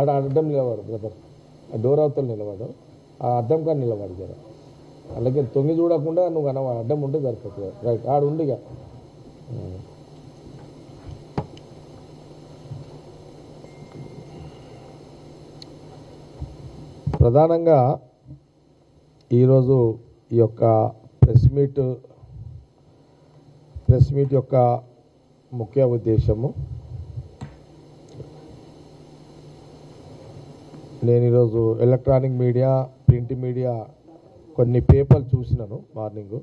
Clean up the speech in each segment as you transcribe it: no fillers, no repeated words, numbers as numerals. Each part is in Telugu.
ఆడ అడ్డం నిలవాడు బ్రదర్, ఆ డోర్ అవతల నిలవాడు, ఆ అడ్డం కానీ నిలవాడు జర. అలాగే తొంగి చూడకుండా నువ్వు అడ్డం ఉంటే సరిపోతుంది. రైట్, ఆడు ఉండిగా. ప్రధానంగా ఈరోజు ఈ యొక్క ప్రెస్ మీట్ యొక్క ముఖ్య ఉద్దేశము, నేను ఈరోజు ఎలక్ట్రానిక్ మీడియా, ప్రింట్ మీడియా కొన్ని పేపర్లు చూసినాను మార్నింగ్.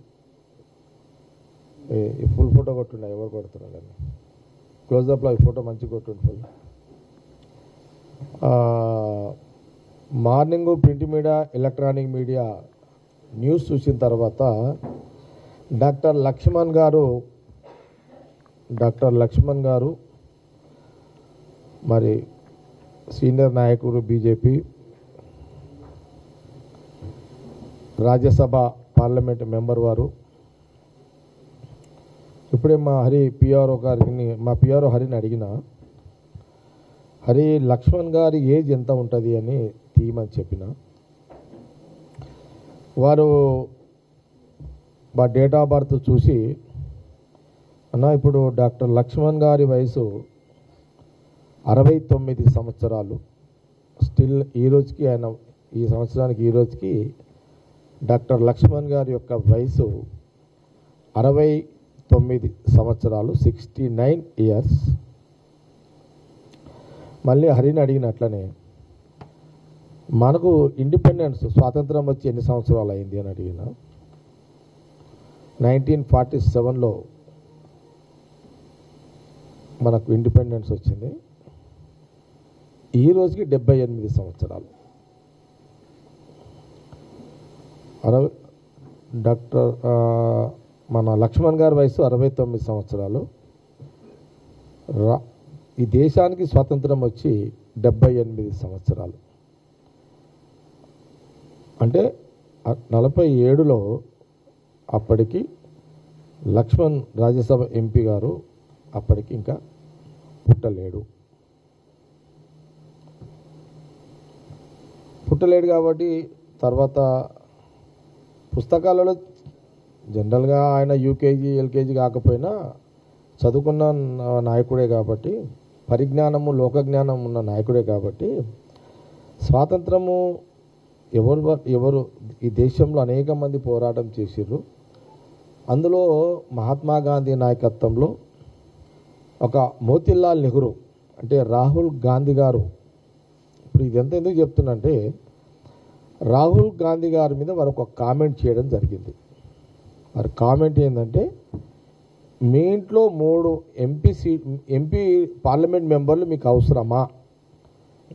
ఈ ఫుల్ ఫోటో కొట్టున్నా, ఎవరు కొడుతున్నారు కానీ క్లోజప్లో ఈ ఫోటో మంచిగా కొట్టుండి full. Morning print media, electronic media news చూసిన తర్వాత డాక్టర్ లక్ష్మణ్ గారు మరి సీనియర్ నాయకుడు, బీజేపీ రాజ్యసభ పార్లమెంట్ మెంబర్ వారు. ఇప్పుడే మా పిఆర్ఓ హరిని అడిగిన, హరి లక్ష్మణ్ గారి ఏజ్ ఎంత ఉంటుంది అని తీయమని చెప్పిన. వారు మా డేట్ ఆఫ్ బర్త్ చూసి, అన్న ఇప్పుడు డాక్టర్ లక్ష్మణ్ గారి వయసు 69 సంవత్సరాలు. స్టిల్ ఈ రోజుకి ఆయన, ఈ సంవత్సరానికి ఈ రోజుకి డాక్టర్ లక్ష్మణ్ గారి యొక్క వయసు 69 సంవత్సరాలు, 69 ఇయర్స్. మళ్ళీ హరిని అడిగినట్లనే మనకు ఇండిపెండెన్స్, స్వాతంత్రం వచ్చి ఎన్ని సంవత్సరాలు అయింది అని అడిగిన. 1947లో మనకు ఇండిపెండెన్స్ వచ్చింది. ఈ రోజుకి 78 సంవత్సరాలు. డాక్టర్ మన లక్ష్మణ్ గారి వయసు 69 సంవత్సరాలు. ఈ దేశానికి స్వాతంత్రం వచ్చి 78 సంవత్సరాలు. అంటే 47లో అప్పటికి లక్ష్మణ్ రాజ్యసభ ఎంపీ గారు అప్పటికి ఇంకా పుట్టలేడు కాబట్టి తర్వాత పుస్తకాలలో జనరల్గా ఆయన యూకేజీ, ఎల్కేజీ కాకపోయినా చదువుకున్న నాయకుడే కాబట్టి, పరిజ్ఞానము, లోకజ్ఞానం ఉన్న నాయకుడే కాబట్టి, స్వాతంత్రము ఎవరు ఈ దేశంలో అనేక మంది పోరాటం చేసిర్రు. అందులో మహాత్మా గాంధీ నాయకత్వంలో ఒక మోతీలాల్ నెహ్రూ, అంటే రాహుల్ గాంధీ గారు. ఇప్పుడు ఇదంతా ఎందుకు చెప్తున్నంటే, రాహుల్ గాంధీ గారి మీద వారు ఒక కామెంట్ చేయడం జరిగింది. వారి కామెంట్ ఏంటంటే, మీ ఇంట్లో 3 ఎంపీ పార్లమెంట్ మెంబర్లు మీకు అవసరమా?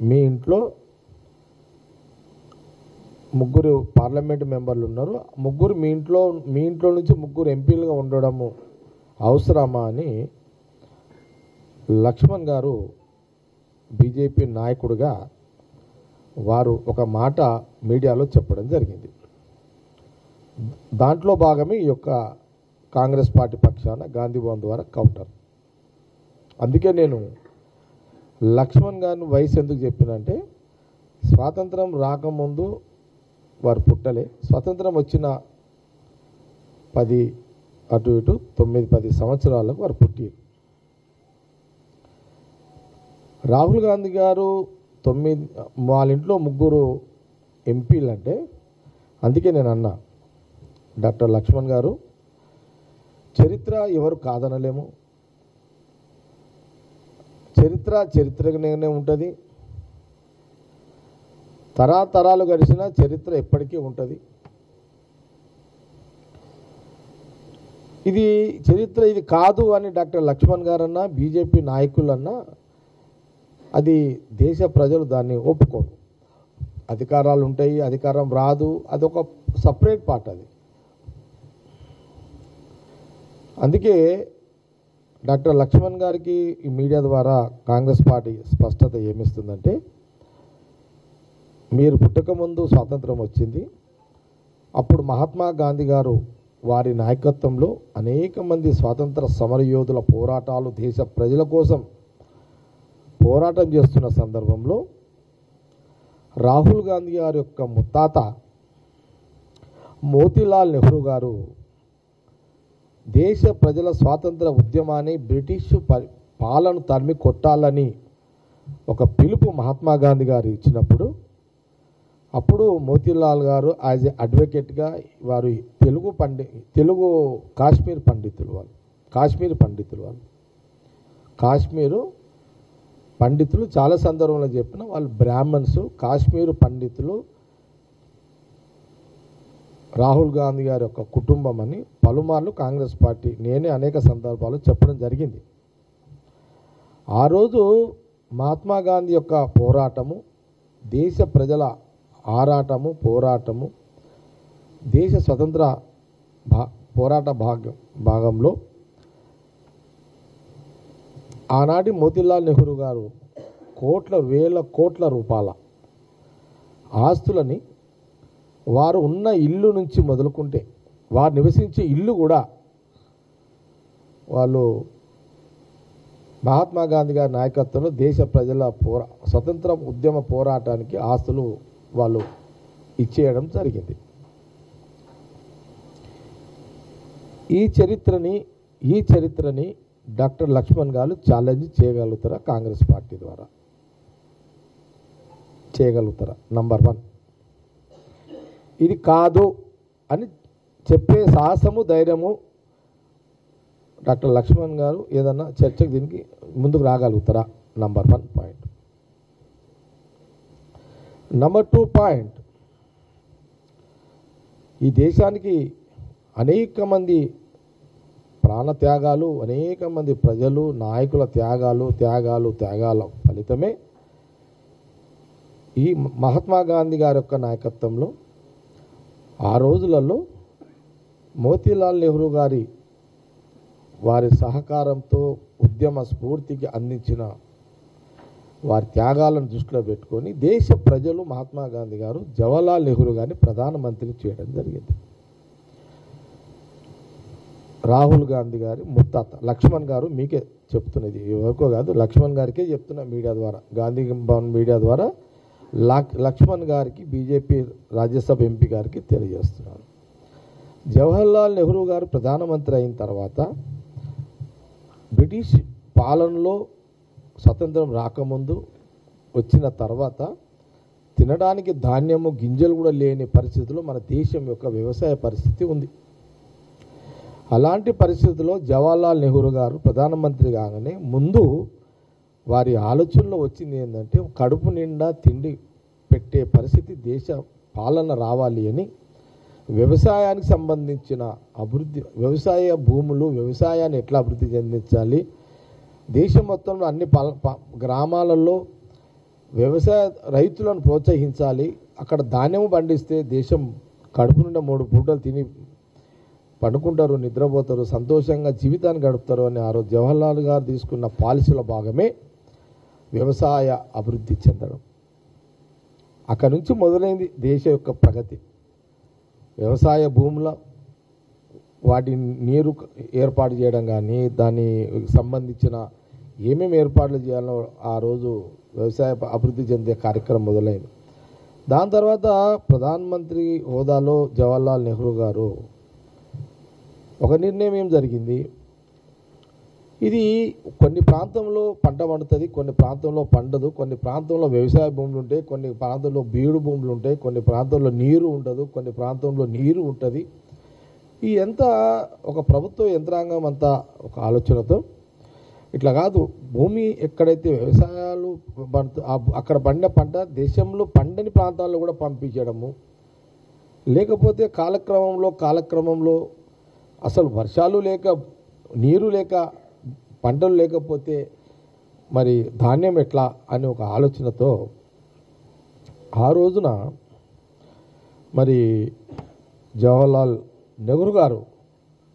మీ ఇంట్లో 3 పార్లమెంట్ మెంబర్లు ఉన్నారు, మీ ఇంట్లో నుంచి 3 ఎంపీలుగా ఉండడము అవసరమా అని లక్ష్మణ్ గారు బీజేపీ నాయకుడిగా వారు ఒక మాట మీడియాలో చెప్పడం జరిగింది. దాంట్లో భాగమే ఈ యొక్క కాంగ్రెస్ పార్టీ పక్షాన గాంధీ భవన్ ద్వారా కౌంటర్. అందుకే నేను లక్ష్మణ్ గారిని వయసు ఎందుకు చెప్పినంటే, స్వాతంత్రం రాకముందు వారు పుట్టలే, స్వాతంత్రం వచ్చిన 10 అటు ఇటు 9-10 సంవత్సరాలకు వారు పుట్టారు. రాహుల్ గాంధీ గారు వాళ్ళ ఇంట్లో 3 ఎంపీలు అంటే, అందుకే నేను అన్నా, డాక్టర్ లక్ష్మణ్ గారు చరిత్ర ఎవరు కాదనలేము, చరిత్రగానే ఉంటుంది, తరాలు గడిచిన చరిత్ర ఎప్పటికీ ఉంటుంది. ఇది చరిత్ర ఇది కాదు అని డాక్టర్ లక్ష్మణ్ గారన్నా, బీజేపీ నాయకులన్నా, అది దేశ ప్రజలు దాన్ని ఒప్పుకోరు. అధికారాలు ఉంటాయి, అధికారం రాదు, అదొక సపరేట్ పార్ట్ అది. అందుకే డాక్టర్ లక్ష్మణ్ గారికి ఈ మీడియా ద్వారా కాంగ్రెస్ పార్టీ స్పష్టత ఏమిస్తుందంటే, మీరు పుట్టకముందు స్వాతంత్రం వచ్చింది, అప్పుడు మహాత్మా గాంధీ గారు వారి నాయకత్వంలో అనేక మంది స్వాతంత్ర సమరయోధుల పోరాటాలు, దేశ ప్రజల కోసం పోరాటం చేస్తున్న సందర్భంలో రాహుల్ గాంధీ గారి యొక్క ముత్తాత మోతీలాల్ నెహ్రూ గారు దేశ ప్రజల స్వాతంత్ర ఉద్యమాన్ని బ్రిటిష్ పాలన తరిమి కొట్టాలని ఒక పిలుపు మహాత్మా గాంధీ గారు ఇచ్చినప్పుడు అప్పుడు మోతీలాల్ గారు యాజ్ ఏ అడ్వకేట్గా వారు తెలుగు కాశ్మీర్ పండితులు చాలా సందర్భంలో చెప్పిన వాళ్ళు బ్రాహ్మణ్స్. కాశ్మీరు పండితులు రాహుల్ గాంధీ గారి యొక్క కుటుంబం అని పలుమార్లు కాంగ్రెస్ పార్టీ నేనే అనేక సందర్భాలు చెప్పడం జరిగింది. ఆ రోజు మహాత్మా గాంధీ యొక్క పోరాటము, దేశ ప్రజల పోరాటము, దేశ స్వతంత్ర పోరాట భాగంలో ఆనాటి మోతీలాల్ నెహ్రూ గారు వేల కోట్ల రూపాయల ఆస్తులని వారు ఉన్న ఇల్లు నుంచి మొదలుకుంటే వారు నివసించే ఇల్లు కూడా వాళ్ళు మహాత్మా గాంధీ గారి నాయకత్వంలో దేశ ప్రజల స్వతంత్ర ఉద్యమ పోరాటానికి ఆస్తులు వాళ్ళు ఇచ్చేయడం జరిగింది. ఈ చరిత్రని డాక్టర్ లక్ష్మణ్ గారు ఛాలెంజ్ చేయగలుగుతారా? కాంగ్రెస్ పార్టీ ద్వారా చేయగలుగుతారా? నంబర్ 1, ఇది కాదు అని చెప్పే సాహసము, ధైర్యము డాక్టర్ లక్ష్మణ్ గారు ఏదన్నా చర్చకు దీనికి ముందుకు రాగలుగుతారా? Number 1 point. నంబర్ 2 పాయింట్, ఈ దేశానికి అనేక మంది ప్రాణత్యాగాలు, అనేక మంది ప్రజలు, నాయకుల త్యాగాల ఫలితమే ఈ మహాత్మా గాంధీ గారి యొక్క నాయకత్వంలో ఆ రోజులలో మోతీలాల్ నెహ్రూ వారి సహకారంతో ఉద్యమ స్ఫూర్తికి అందించిన వారి త్యాగాలను దృష్టిలో పెట్టుకొని దేశ ప్రజలు మహాత్మా గాంధీ గారు జవహర్లాల్ నెహ్రూ గారిని ప్రధానమంత్రి చేయడం జరిగింది. రాహుల్ గాంధీ గారి ముత్తాత లక్ష్మణ్ గారు మీకే చెప్తున్నది, ఎవరికో కాదు, లక్ష్మణ్ గారికే చెప్తున్నా మీడియా ద్వారా, గాంధీ భవన్ మీడియా ద్వారా లక్ష్మణ్ గారికి, బీజేపీ రాజ్యసభ ఎంపీ గారికి తెలియజేస్తున్నాను. జవహర్లాల్ నెహ్రూ గారు ప్రధానమంత్రి అయిన తర్వాత బ్రిటిష్ పాలనలో స్వతంత్రం రాకముందు వచ్చిన తర్వాత తినడానికి ధాన్యము గింజలు కూడా లేని పరిస్థితిలో మన దేశం యొక్క వ్యవసాయ పరిస్థితి ఉంది. అలాంటి పరిస్థితుల్లో జవహర్లాల్ నెహ్రూ గారు ప్రధానమంత్రి కాగానే ముందు వారి ఆలోచనలో వచ్చింది ఏంటంటే కడుపు నిండా తిండి పెట్టే పరిస్థితి దేశ పాలన రావాలి అని వ్యవసాయానికి సంబంధించిన అభివృద్ధి, వ్యవసాయ భూములు, వ్యవసాయాన్ని ఎట్లా అభివృద్ధి చెందించాలి, దేశం మొత్తంలో అన్ని గ్రామాలలో వ్యవసాయ రైతులను ప్రోత్సహించాలి, అక్కడ ధాన్యము పండిస్తే దేశం కడుపు నిండా 3 పూటలు తిని పండుకుంటారు, నిద్రపోతారు, సంతోషంగా జీవితాన్ని గడుపుతారు అని ఆ రోజు జవహర్లాల్ గారు తీసుకున్న పాలసీలో భాగమే వ్యవసాయ అభివృద్ధి చెందడం. అక్కడి నుంచి మొదలైంది దేశ యొక్క ప్రగతి. వ్యవసాయ భూముల వాటి నీరు ఏర్పాటు చేయడం కానీ, దాన్ని సంబంధించిన ఏమేమి ఏర్పాట్లు చేయాలో ఆ రోజు వ్యవసాయ అభివృద్ధి చెందే కార్యక్రమం మొదలైంది. దాని తర్వాత ప్రధానమంత్రి హోదాలో జవహర్లాల్ నెహ్రూ గారు ఒక నిర్ణయం ఏం జరిగింది, ఇది కొన్ని ప్రాంతంలో పంట పండుతుంది, కొన్ని ప్రాంతంలో పండదు, కొన్ని ప్రాంతంలో వ్యవసాయ భూములు ఉంటాయి, కొన్ని ప్రాంతంలో బీడు భూములు ఉంటాయి, కొన్ని ప్రాంతంలో నీరు ఉండదు, కొన్ని ప్రాంతంలో నీరు ఉంటుంది. ఈ ఎంత ఒక ప్రభుత్వ యంత్రాంగం అంతా ఒక ఆలోచనతో ఇట్లా కాదు, భూమి ఎక్కడైతే వ్యవసాయాలు అక్కడ పండిన పంట దేశంలో పండని ప్రాంతాల్లో కూడా పంపించడము, లేకపోతే కాలక్రమంలో అసలు వర్షాలు లేక నీరు లేక పంటలు లేకపోతే మరి ధాన్యం ఎట్లా అని ఒక ఆలోచనతో ఆ రోజున మరి జవహర్లాల్ నెహ్రూ గారు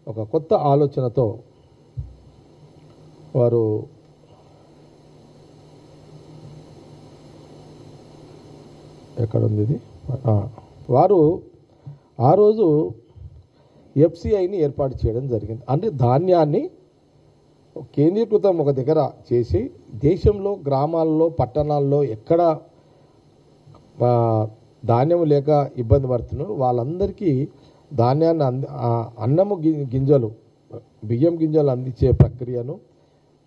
ఒక కొత్త ఆలోచనతో వారు ఎక్కడుంది ఇది వారు ఆ రోజు ఎఫ్సిఐని ఏర్పాటు చేయడం జరిగింది. అంటే ధాన్యాన్ని కేంద్రీకృతం ఒక దగ్గర చేసి దేశంలో గ్రామాల్లో పట్టణాల్లో ఎక్కడ ధాన్యం లేక ఇబ్బంది పడుతున్నారు. వాళ్ళందరికీ ధాన్యాన్ని అన్నము గింజలు, బియ్యం గింజలు అందించే ప్రక్రియను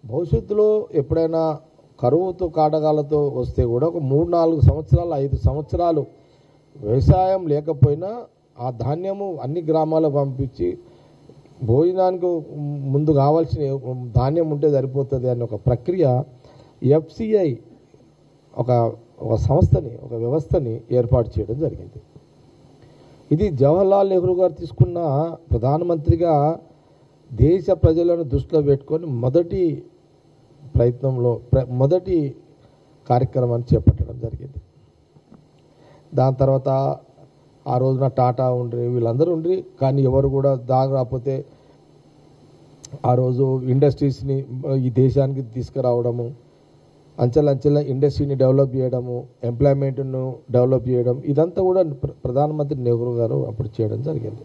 భవిష్యత్తులో ఎప్పుడైనా కరువుతో కాటకాలతో వస్తే కూడా ఒక 3-4 సంవత్సరాలు 5 సంవత్సరాలు వ్యవసాయం లేకపోయినా ఆ ధాన్యము అన్ని గ్రామాలకు పంపించి భోజనానికి ముందు కావాల్సిన ధాన్యం ఉంటే సరిపోతుంది అనే ఒక ప్రక్రియ ఎఫ్సిఐ ఒక సంస్థని, ఒక వ్యవస్థని ఏర్పాటు చేయడం జరిగింది. ఇది జవహర్లాల్ నెహ్రూ గారు తీసుకున్న ప్రధానమంత్రిగా దేశ ప్రజలను దృష్టిలో పెట్టుకొని మొదటి ప్రయత్నంలో మొదటి కార్యక్రమాన్ని చేపట్టడం జరిగింది. దాని తర్వాత ఆ రోజున టాటా ఉండ్రి, వీళ్ళందరూ ఉండ్రి, కానీ ఎవరు కూడా రాకపోతే ఆ రోజు ఇండస్ట్రీస్ని ఈ దేశానికి తీసుకురావడము, అంచెలంచెల ఇండస్ట్రీని డెవలప్ చేయడము, ఎంప్లాయ్మెంట్ను డెవలప్ చేయడం, ఇదంతా కూడా ప్రధానమంత్రి నెహ్రూ గారు అప్పుడు చేయడం జరిగింది.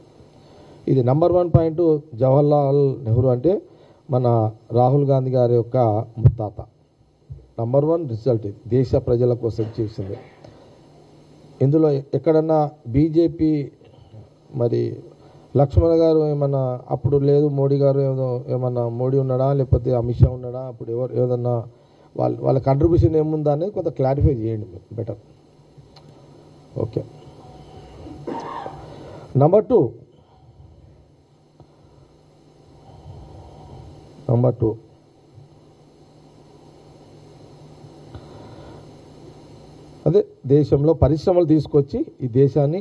ఇది నంబర్ 1 పాయింట్. జవహర్లాల్ నెహ్రూ అంటే మన రాహుల్ గాంధీ గారి యొక్క ముత్తాత. నంబర్ 1 రిజల్ట్ ఇది, దేశ ప్రజల కోసం చేసింది. ఇందులో ఎక్కడన్నా బీజేపీ మరి లక్ష్మణ్ గారు ఏమన్నా అప్పుడు లేదు, మోడీ గారు ఏమన్నా మోడీ ఉన్నాడా లేకపోతే అమిత్ షా ఉన్నాడా, అప్పుడు ఏదన్నా వాళ్ళ కంట్రిబ్యూషన్ ఏముందా అనేది కొంత క్లారిఫై చేయండి బెటర్. ఓకే. నంబర్ 2 అదే దేశంలో పరిశ్రమలు తీసుకొచ్చి ఈ దేశాన్ని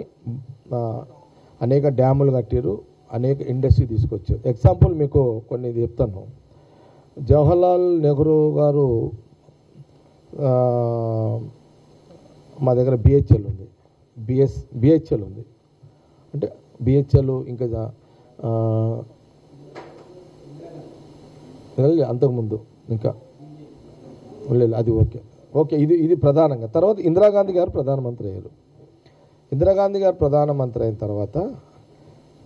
అనేక డ్యాములు కట్టారు, అనేక ఇండస్ట్రీ తీసుకొచ్చారు. ఎగ్జాంపుల్ మీకు కొన్ని చెప్తాను. జవహర్లాల్ నెహ్రూ గారు మా దగ్గర బిహెచ్ఎల్ ఉంది, బిహెచ్ఎల్ ఉంది. అంటే బిహెచ్ఎల్ ఇంకా అంతకుముందు ఇంకా అది ఓకే ఇది ప్రధానంగా. తర్వాత ఇందిరాగాంధీ గారు ప్రధానమంత్రి అయ్యారు. ఇందిరాగాంధీ గారు ప్రధానమంత్రి అయిన తర్వాత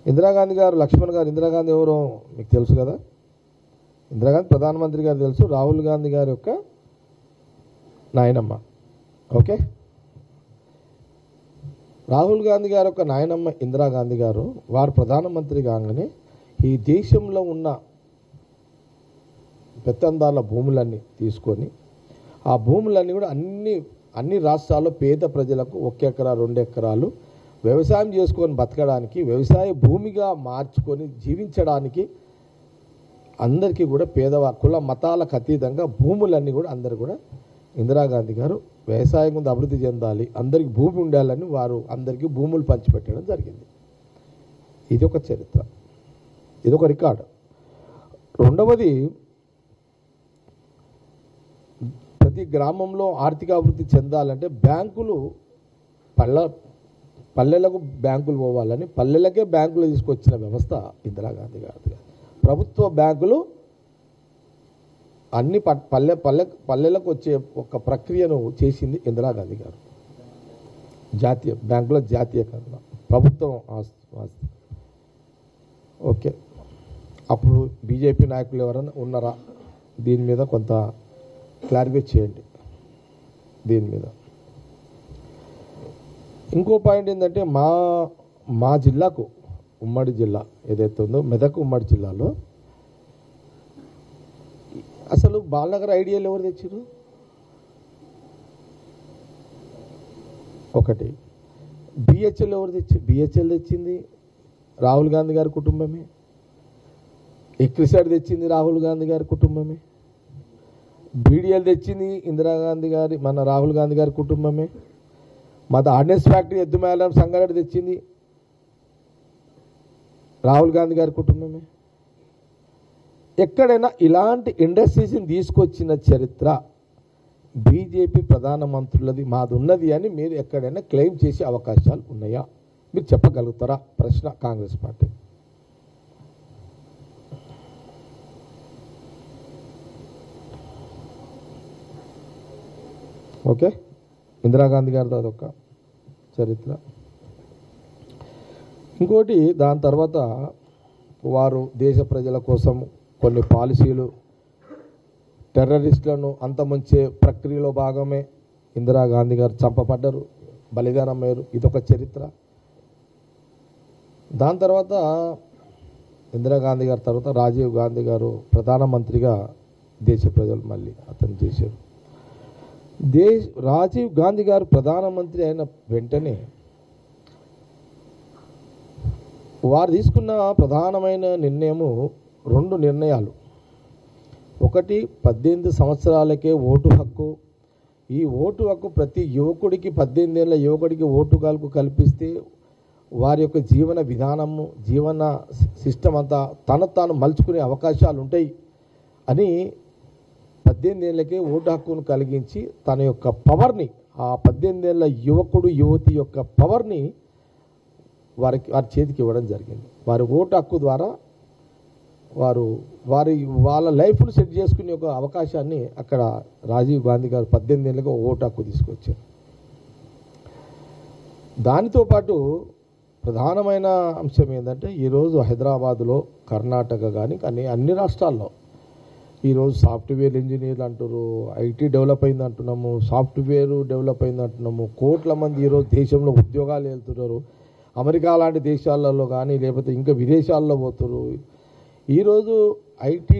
ఇందిరాగాంధీ గారు, లక్ష్మణ్ గారు, ఇందిరాగాంధీ ఎవరో మీకు తెలుసు కదా. ఇందిరాగాంధీ ప్రధానమంత్రి గారు తెలుసు, రాహుల్ గాంధీ గారి యొక్క నాయనమ్మ. ఓకే. రాహుల్ గాంధీ గారి యొక్క నాయనమ్మ ఇందిరాగాంధీ గారు, వారు ప్రధానమంత్రి కాగానే ఈ దేశంలో ఉన్న పెత్తందారుల భూములన్నీ తీసుకొని ఆ భూములన్నీ కూడా అన్ని రాష్ట్రాల్లో పేద ప్రజలకు 1 ఎకరా 2 ఎకరాలు వ్యవసాయం చేసుకొని బతకడానికి, వ్యవసాయ భూమిగా మార్చుకొని జీవించడానికి అందరికీ కూడా కుల మతాలకు అతీతంగా భూములన్నీ కూడా అందరు కూడా ఇందిరాగాంధీ గారు వ్యవసాయం ముందు అభివృద్ధి చెందాలి, అందరికీ భూమి ఉండాలని వారు అందరికీ భూములు పంచిపెట్టడం జరిగింది. ఇది ఒక చరిత్ర, ఇదొక రికార్డు. రెండవది, ప్రతి గ్రామంలో ఆర్థిక అభివృద్ధి చెందాలంటే బ్యాంకులు పల్లెలకు బ్యాంకులు పోవాలని పల్లెలకే బ్యాంకులు తీసుకొచ్చిన వ్యవస్థ ఇందిరాగాంధీ గారిది. ప్రభుత్వ బ్యాంకులు అన్ని పల్లెలకు వచ్చే ఒక ప్రక్రియను చేసింది ఇందిరాగాంధీ గారు. జాతీయ బ్యాంకుల జాతీయకరణ, ప్రభుత్వం ఆస్తి. ఓకే. అప్పుడు బీజేపీ నాయకులు ఎవరైనా ఉన్నారా? దీని మీద కొంత క్లారిఫై చేయండి. దీని మీద ఇంకో పాయింట్ ఏంటంటే మా జిల్లాకు, ఉమ్మడి జిల్లా ఏదైతే ఉందో మెదక్ ఉమ్మడి జిల్లాలో అసలు బాలనగర్ ఐడియాలు ఎవరు తెచ్చారు? ఒకటి. బిహెచ్ఎల్ ఎవరు బిహెచ్ఎల్ తెచ్చింది రాహుల్ గాంధీ గారి కుటుంబమే. ఎక్రిసైడ్ తెచ్చింది రాహుల్ గాంధీ గారి కుటుంబమే. బీడీఎల్ తెచ్చింది మన రాహుల్ గాంధీ గారి కుటుంబమే. మా ఆర్డినెన్స్ ఫ్యాక్టరీ ఎద్దుమేళం సంగారెడ్డి తెచ్చింది రాహుల్ గాంధీ గారి కుటుంబమే. ఎక్కడైనా ఇలాంటి ఇండస్ట్రీస్ని తీసుకొచ్చిన చరిత్ర బీజేపీ ప్రధానమంత్రులది, మాది ఉన్నది అని మీరు ఎక్కడైనా క్లెయిమ్ చేసే అవకాశాలు ఉన్నాయా? మీరు చెప్పగలుగుతారా? ప్రశ్న కాంగ్రెస్ పార్టీ. ఓకే. ఇందిరాగాంధీ గారిది అదొక చరిత్ర. ఇంకోటి, దాని తర్వాత వారు దేశ ప్రజల కోసం కొన్ని పాలసీలు, టెర్రరిస్టులను అంతమొంచే ప్రక్రియలో భాగమే ఇందిరాగాంధీ గారు చంపబడ్డారు. బలిదానమయ్యారు. ఇదొక చరిత్ర. దాని తర్వాత ఇందిరాగాంధీ గారి తర్వాత రాజీవ్ గాంధీ గారు ప్రధానమంత్రిగా దేశ ప్రజలు మళ్ళీ అతను చేశారు. రాజీవ్ గాంధీ గారు ప్రధానమంత్రి అయిన వెంటనే వారు తీసుకున్న ప్రధానమైన నిర్ణయము 2 నిర్ణయాలు. ఒకటి 18 సంవత్సరాలకే ఓటు హక్కు. ఈ ఓటు హక్కు ప్రతి యువకుడికి 18 ఏళ్ళ యువకుడికి ఓటు హక్కు కల్పిస్తే వారి యొక్క జీవన విధానము జీవన సిస్టమ్ అంతా తాను మలుచుకునే అవకాశాలు ఉంటాయి అని 18 ఏళ్ళకే ఓటు హక్కును కలిగించి తన యొక్క పవర్ని ఆ 18 ఏళ్ళ యువకుడు యువతి యొక్క పవర్ని వారి చేతికి ఇవ్వడం జరిగింది. వారి ఓటు హక్కు ద్వారా వాళ్ళ లైఫ్ను సెట్ చేసుకునే ఒక అవకాశాన్ని అక్కడ రాజీవ్ గాంధీ గారు 18 ఏళ్ళకి ఓటు హక్కు తీసుకొచ్చారు. దానితో పాటు ప్రధానమైన అంశం ఏంటంటే ఈరోజు హైదరాబాదులో కర్ణాటక కానీ అన్ని రాష్ట్రాల్లో ఈరోజు సాఫ్ట్వేర్ ఇంజనీర్లు అంటారు, ఐటీ డెవలప్ అయింది అంటున్నాము, సాఫ్ట్వేర్ డెవలప్ అయింది అంటున్నాము. కోట్ల మంది ఈరోజు దేశంలో ఉద్యోగాలు వెళ్తున్నారు. అమెరికా లాంటి దేశాలలో కానీ లేకపోతే ఇంకా విదేశాల్లో పోతున్నారు. ఈరోజు ఐటీ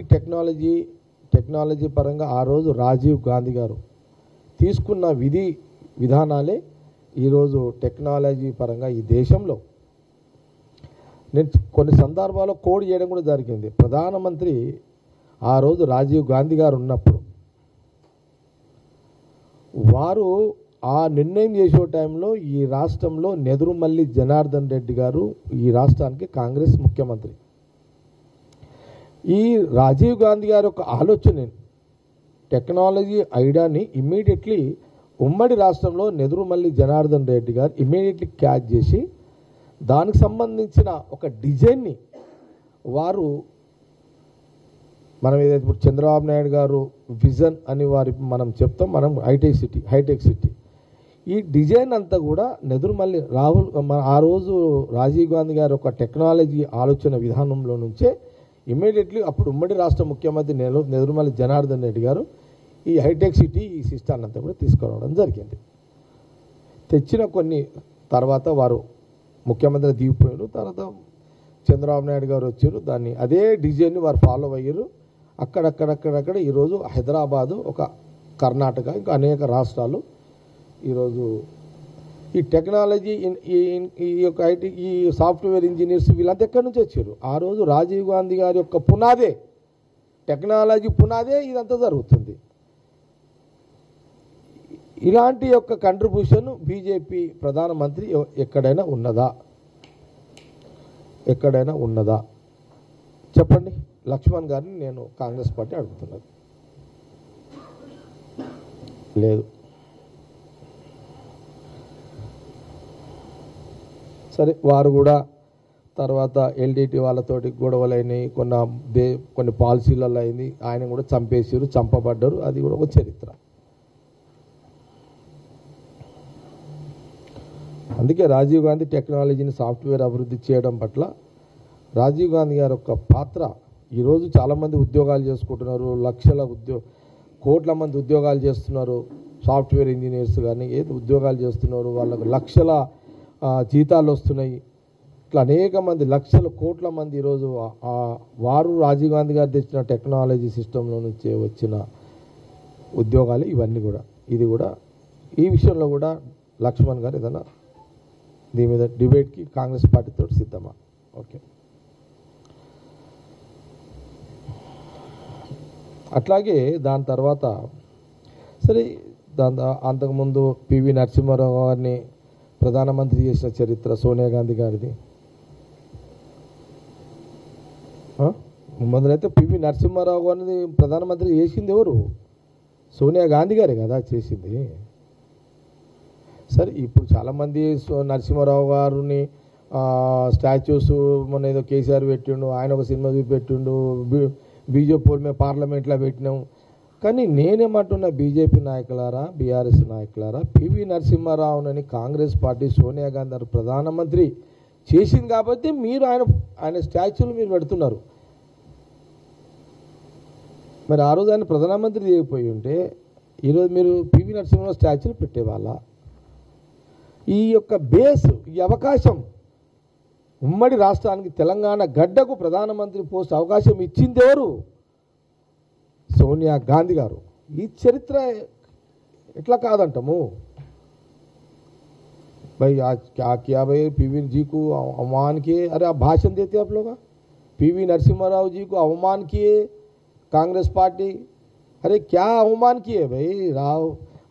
టెక్నాలజీ పరంగా ఆ రోజు రాజీవ్ గాంధీ గారు తీసుకున్న విధానాలే ఈరోజు టెక్నాలజీ పరంగా ఈ దేశంలో నేను కొన్ని సందర్భాల్లో కోడ్ చేయడం కూడా జరిగింది. ప్రధానమంత్రి ఆ రోజు రాజీవ్ గాంధీ గారు ఉన్నప్పుడు వారు ఆ నిర్ణయం చేసే టైంలో ఈ రాష్ట్రంలో నెదురుమల్లి జనార్దన్ రెడ్డి గారు ఈ రాష్ట్రానికి కాంగ్రెస్ ముఖ్యమంత్రి. ఈ రాజీవ్ గాంధీ గారి యొక్క ఆలోచన టెక్నాలజీ ఐడియాని ఇమ్మీడియట్లీ ఉమ్మడి రాష్ట్రంలో నెదురుమల్లి జనార్దన్ రెడ్డి గారు ఇమ్మీడియట్లీ క్యాచ్ చేసి దానికి సంబంధించిన ఒక డిజైన్ని వారు మనం ఏదైతే ఇప్పుడు చంద్రబాబు నాయుడు గారు విజన్ అని మనం చెప్తాం, మనం హైటెక్ సిటీ ఈ డిజైన్ అంతా కూడా నెదురుమల్లి ఆ రోజు రాజీవ్ గాంధీ గారు ఒక టెక్నాలజీ ఆలోచన విధానంలో నుంచే ఇమ్మీడియట్లీ అప్పుడు ఉమ్మడి రాష్ట్ర ముఖ్యమంత్రి నెదురుమల్లి జనార్దన్ రెడ్డి గారు ఈ హైటెక్ సిటీ ఈ సిస్టాన్ని అంతా కూడా తీసుకురావడం జరిగింది. తెచ్చిన కొన్ని తర్వాత వారు ముఖ్యమంత్రి దిగిపోయారు. తర్వాత చంద్రబాబు నాయుడు గారు వచ్చారు. దాన్ని అదే డిజైన్ని వారు ఫాలో అయ్యారు. అక్కడక్కడ ఈరోజు హైదరాబాదు ఒక కర్ణాటక ఇంకా అనేక రాష్ట్రాలు ఈరోజు ఈ టెక్నాలజీ ఈ యొక్క ఐటీ ఈ సాఫ్ట్వేర్ ఇంజనీర్స్ వీళ్ళంతా ఎక్కడి నుంచి వచ్చారు? ఆ రోజు రాజీవ్ గాంధీ గారి యొక్క పునాదే టెక్నాలజీ పునాదే ఇదంతా జరుగుతుంది. ఇలాంటి యొక్క కంట్రిబ్యూషన్ బీజేపీ ప్రధానమంత్రి ఎక్కడైనా ఉన్నదా చెప్పండి. లక్ష్మణ్ గారిని నేను కాంగ్రెస్ పార్టీ అడుగుతున్నాను. లేదు. సరే, వారు కూడా తర్వాత ఎల్డిటి వాళ్ళతోటి గొడవలైనవి, కొన్ని పాలసీలలో అయింది. ఆయన కూడా చంపబడ్డారు. అది కూడా ఒక చరిత్ర. అందుకే రాజీవ్ గాంధీ టెక్నాలజీని సాఫ్ట్వేర్ అభివృద్ధి చేయడం పట్ల రాజీవ్ గాంధీ గారి యొక్క పాత్ర ఈరోజు చాలామంది ఉద్యోగాలు చేసుకుంటున్నారు. కోట్ల మంది ఉద్యోగాలు చేస్తున్నారు. సాఫ్ట్వేర్ ఇంజనీర్స్ కానీ ఏది ఉద్యోగాలు చేస్తున్నారు, వాళ్ళకు లక్షల జీతాలు వస్తున్నాయి. ఇట్లా అనేక మంది కోట్ల మంది ఈరోజు వారు రాజీవ్ గాంధీ గారు తెచ్చిన టెక్నాలజీ సిస్టంలో నుంచి వచ్చిన ఉద్యోగాలు ఇవన్నీ కూడా. ఈ విషయంలో కూడా లక్ష్మణ్ గారు ఏదైనా దీని మీద డిబేట్కి కాంగ్రెస్ పార్టీతో సిద్ధమా? ఓకే. అట్లాగే దాని తర్వాత సరే, అంతకుముందు పివి నరసింహారావు గారిని ప్రధానమంత్రి చేసిన చరిత్ర సోనియా గాంధీ గారిది. ముందరైతే పివి నరసింహారావు గారిని ప్రధానమంత్రి చేసింది ఎవరు? సోనియా గాంధీ గారే కదా చేసింది. సరే, ఇప్పుడు చాలామంది నరసింహారావు గారిని స్టాచ్యూస్ మొన్న ఏదో కేసీఆర్ పెట్టిండు, ఆయన ఒక సినిమా చూపెట్టిండు, బీజేపీ మేము పార్లమెంట్లో పెట్టినాం. కానీ నేనేమంటున్నా, బీజేపీ నాయకులారా, బీఆర్ఎస్ నాయకులారా, పివి నరసింహారావునని కాంగ్రెస్ పార్టీ సోనియా గాంధీ గారు ప్రధానమంత్రి చేసింది కాబట్టి మీరు ఆయన స్టాచ్యూలు మీరు పెడుతున్నారు. మరి ఆ రోజు ఆయన ప్రధానమంత్రి చేయకపోయి ఉంటే ఈరోజు మీరు పివి నరసింహారావు స్టాచ్యూలు పెట్టేవాళ్ళ? ఈ యొక్క బేస్, ఈ అవకాశం ఉమ్మడి రాష్ట్రానికి తెలంగాణ గడ్డకు ప్రధానమంత్రి పోస్ట్ అవకాశం ఇచ్చింది ఎవరు? సోనియా గాంధీ గారు. ఈ చరిత్ర ఎట్లా కాదంటాము? भाई आज क्या किया भाई, पीवी जी को अवमान किए। अरे आप भाषण देते आप लोग, पीवी नरसिम्हा राव जी को अवमान किए कांग्रेस पार्टी। अरे क्या अवमान किए भाई राव?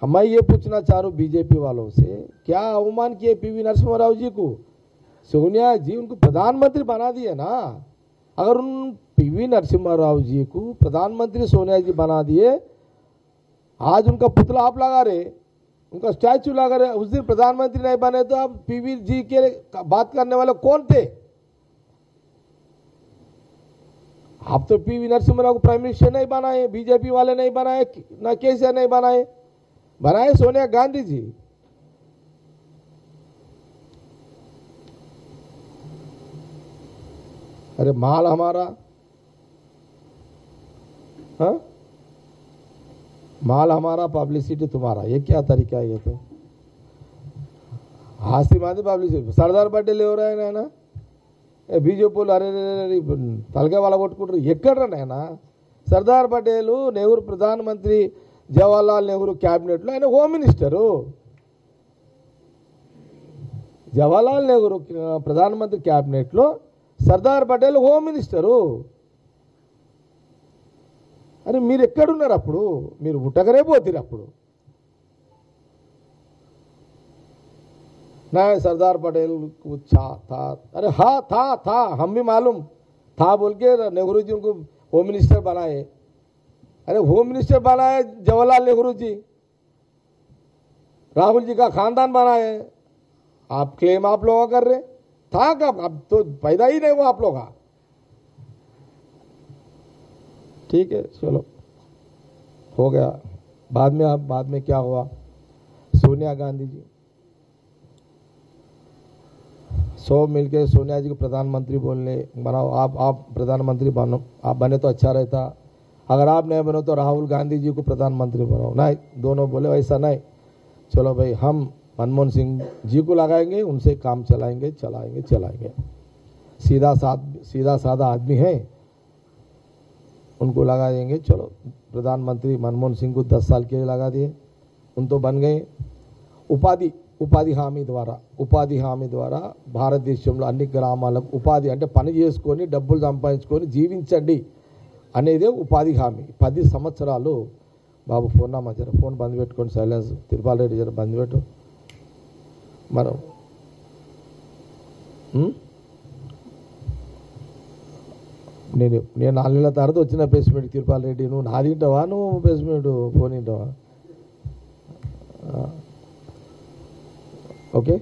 मैं ये पूछना चाह रहा हूँ बीजेपी वालों से, क्या अवमान किए पीवी नरसिम्हा राव जी को? सोनिया जी उनको प्रधानमंत्री बना दिए ना। अगर उन पीवी नरसिम्हा राव जी को प्रधानमंत्री सोनिया जी बना दिए, आज उनका पुतला आप लगा रहे, उनका स्टैचू लगा रहे। उस दिन प्रधानमंत्री नहीं बने तो आप पीवी जी के बात करने वाले कौन थे? आप तो पीवी नरसिम्हा राव को प्राइम मिनिस्टर नहीं बनाए, बीजेपी वाले नहीं बनाए, ना केसीआर नहीं बनाए, बनाए सोनिया गांधी जी। अरे माल हमारा, हाँ, माल हमारा, पब्लिसिटी तुम्हारा, ये क्या तरीका है? ये तो हास्ती मादी पब्लिसिटी। सरदार पटेल हो रहा है ना, बीजेपी अरे तलगे वाला కొట్టుకుంటారు ఎక్కడ నాయనా? సర్దార్ పటేల్ నెహ్రూ ప్రధానమంత్రి, జవహర్లాల్ నెహ్రూ క్యాబినెట్లో ఆయన హోమ్ మినిస్టరు. జవహర్లాల్ నెహ్రూ ప్రధానమంత్రి క్యాబినెట్లో సర్దార్ పటేల్ హోమ్ మినిస్టరు. अरे మీరు ఎక్కడున్నారు అప్పుడు? మీరు ఉట్టగరే పోతారు అప్పుడు. ना सरदार पटेल को था, अरे हाँ था, हम भी मालूम था बोल के नेहरू जी उनको होम मिनिस्टर बनाए। अरे होम मिनिस्टर बनाए जवाहरलाल नेहरू जी, राहुल जी का खानदान बनाए। आप क्लेम आप लोग कर रहे था कब? अब तो पैदा ही नहीं हुआ आप लोग का। ठीक है चलो हो गया। बाद में क्या हुआ? सोनिया गांधी जी सब मिलके सोनिया जी को प्रधानमंत्री बोलने बनाओ, आप प्रधानमंत्री बनो, आप बने तो अच्छा रहता। अगर आप नहीं बनो तो राहुल गांधी जी को प्रधानमंत्री बनाओ। नहीं, दोनों बोले वैसा नहीं, चलो भाई हम मनमोहन सिंह जी को लगाएंगे, उनसे काम चलाएंगे। सीधा साधा आदमी है, उनको लगा देंगे। चलो प्रधानमंत्री मनमोहन सिंह को 10 साल के लिए लगा दिए, उन तो बन गए। ఉపాధి హామీ ద్వారా భారతదేశంలో అన్ని గ్రామాలకు ఉపాధి అంటే పని చేసుకొని డబ్బులు సంపాదించుకొని జీవించండి అనేదే ఉపాధి హామీ. 10 సంవత్సరాలు. బాబు ఫోన్ నా మధ్య ఫోన్ బంద్ పెట్టుకోండి, సైలెన్స్. తిరుపాల్ రెడ్డి జర బంద్ పెట్టు. మనం నేను 4 నెలల తర్వాత వచ్చిన ప్రెస్ మీట్. తిరుపాల్ రెడ్డి నువ్వు నాది వింటావా, నువ్వు ప్రెస్ మీట్ ఫోన్ వింటావా? ఓకే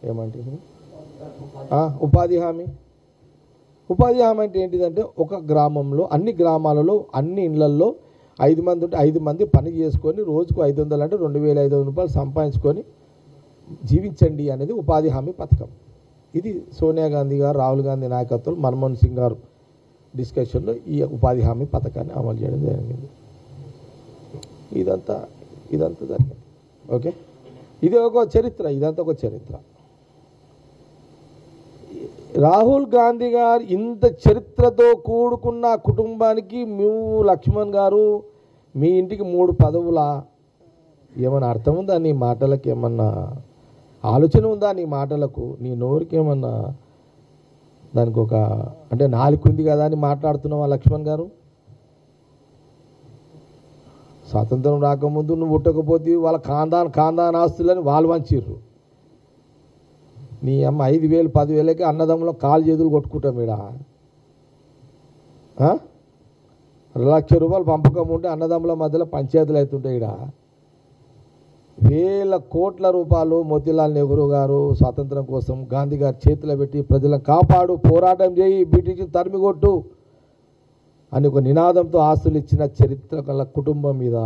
ఏమంటే ఉపాధి హామీ అంటే ఏంటిదంటే ఒక గ్రామంలో అన్ని గ్రామాలలో అన్ని ఇళ్లల్లో 5 మంది ఉంటే 5 మంది పని చేసుకొని రోజుకు 500 అంటే 2500 రూపాయలు సంపాదించుకొని జీవించండి అనేది ఉపాధి హామీ పథకం. ఇది సోనియా గాంధీ గారు, రాహుల్ గాంధీ నాయకత్వంలో మన్మోహన్ సింగ్ గారు డిస్కషన్లో ఈ ఉపాధి హామీ పథకాన్ని అమలు చేయడం జరిగింది. ఇదంతా జరిగింది. ఓకే, ఇది ఒక చరిత్ర, ఇదంతా ఒక చరిత్ర. రాహుల్ గాంధీ గారు ఇంత చరిత్రతో కూడుకున్న కుటుంబానికి నువ్వు లక్ష్మణ్ గారు మీ ఇంటికి 3 పదవులా? ఏమన్నా అర్థం ఉందా నీ మాటలకు? ఏమన్నా ఆలోచన ఉందా నీ మాటలకు? నీ నోరుకి ఏమన్నా దానికి ఒక అంటే నాలుగు ఉంది కదా అని మాట్లాడుతున్నావా లక్ష్మణ్ గారు? స్వాతంత్రం రాకముందు నువ్వు పుట్టకపోతే వాళ్ళ ఖాందాన్ ఆస్తులని వాళ్ళు వంచిర్రు. నీ అమ్మ 5,000 10,000కి అన్నదమ్ములో కాలు చేతులు కొట్టుకుంటాం ఈడ. 1,00,000 రూపాయలు పంపకం ఉంటే అన్నదమ్ముల మధ్యలో పంచాయతీలు అవుతుంటాయి. ఈడ వేల కోట్ల రూపాయలు మోతీలాల్ నెహ్రూ గారు స్వాతంత్రం కోసం గాంధీ గారి చేతిలో పెట్టి ప్రజలను కాపాడు, పోరాటం చేయి, బ్రిటిష్ తరిమికొట్టు అని ఒక నినాదంతో ఆస్తులు ఇచ్చిన చరిత్ర గల కుటుంబం మీద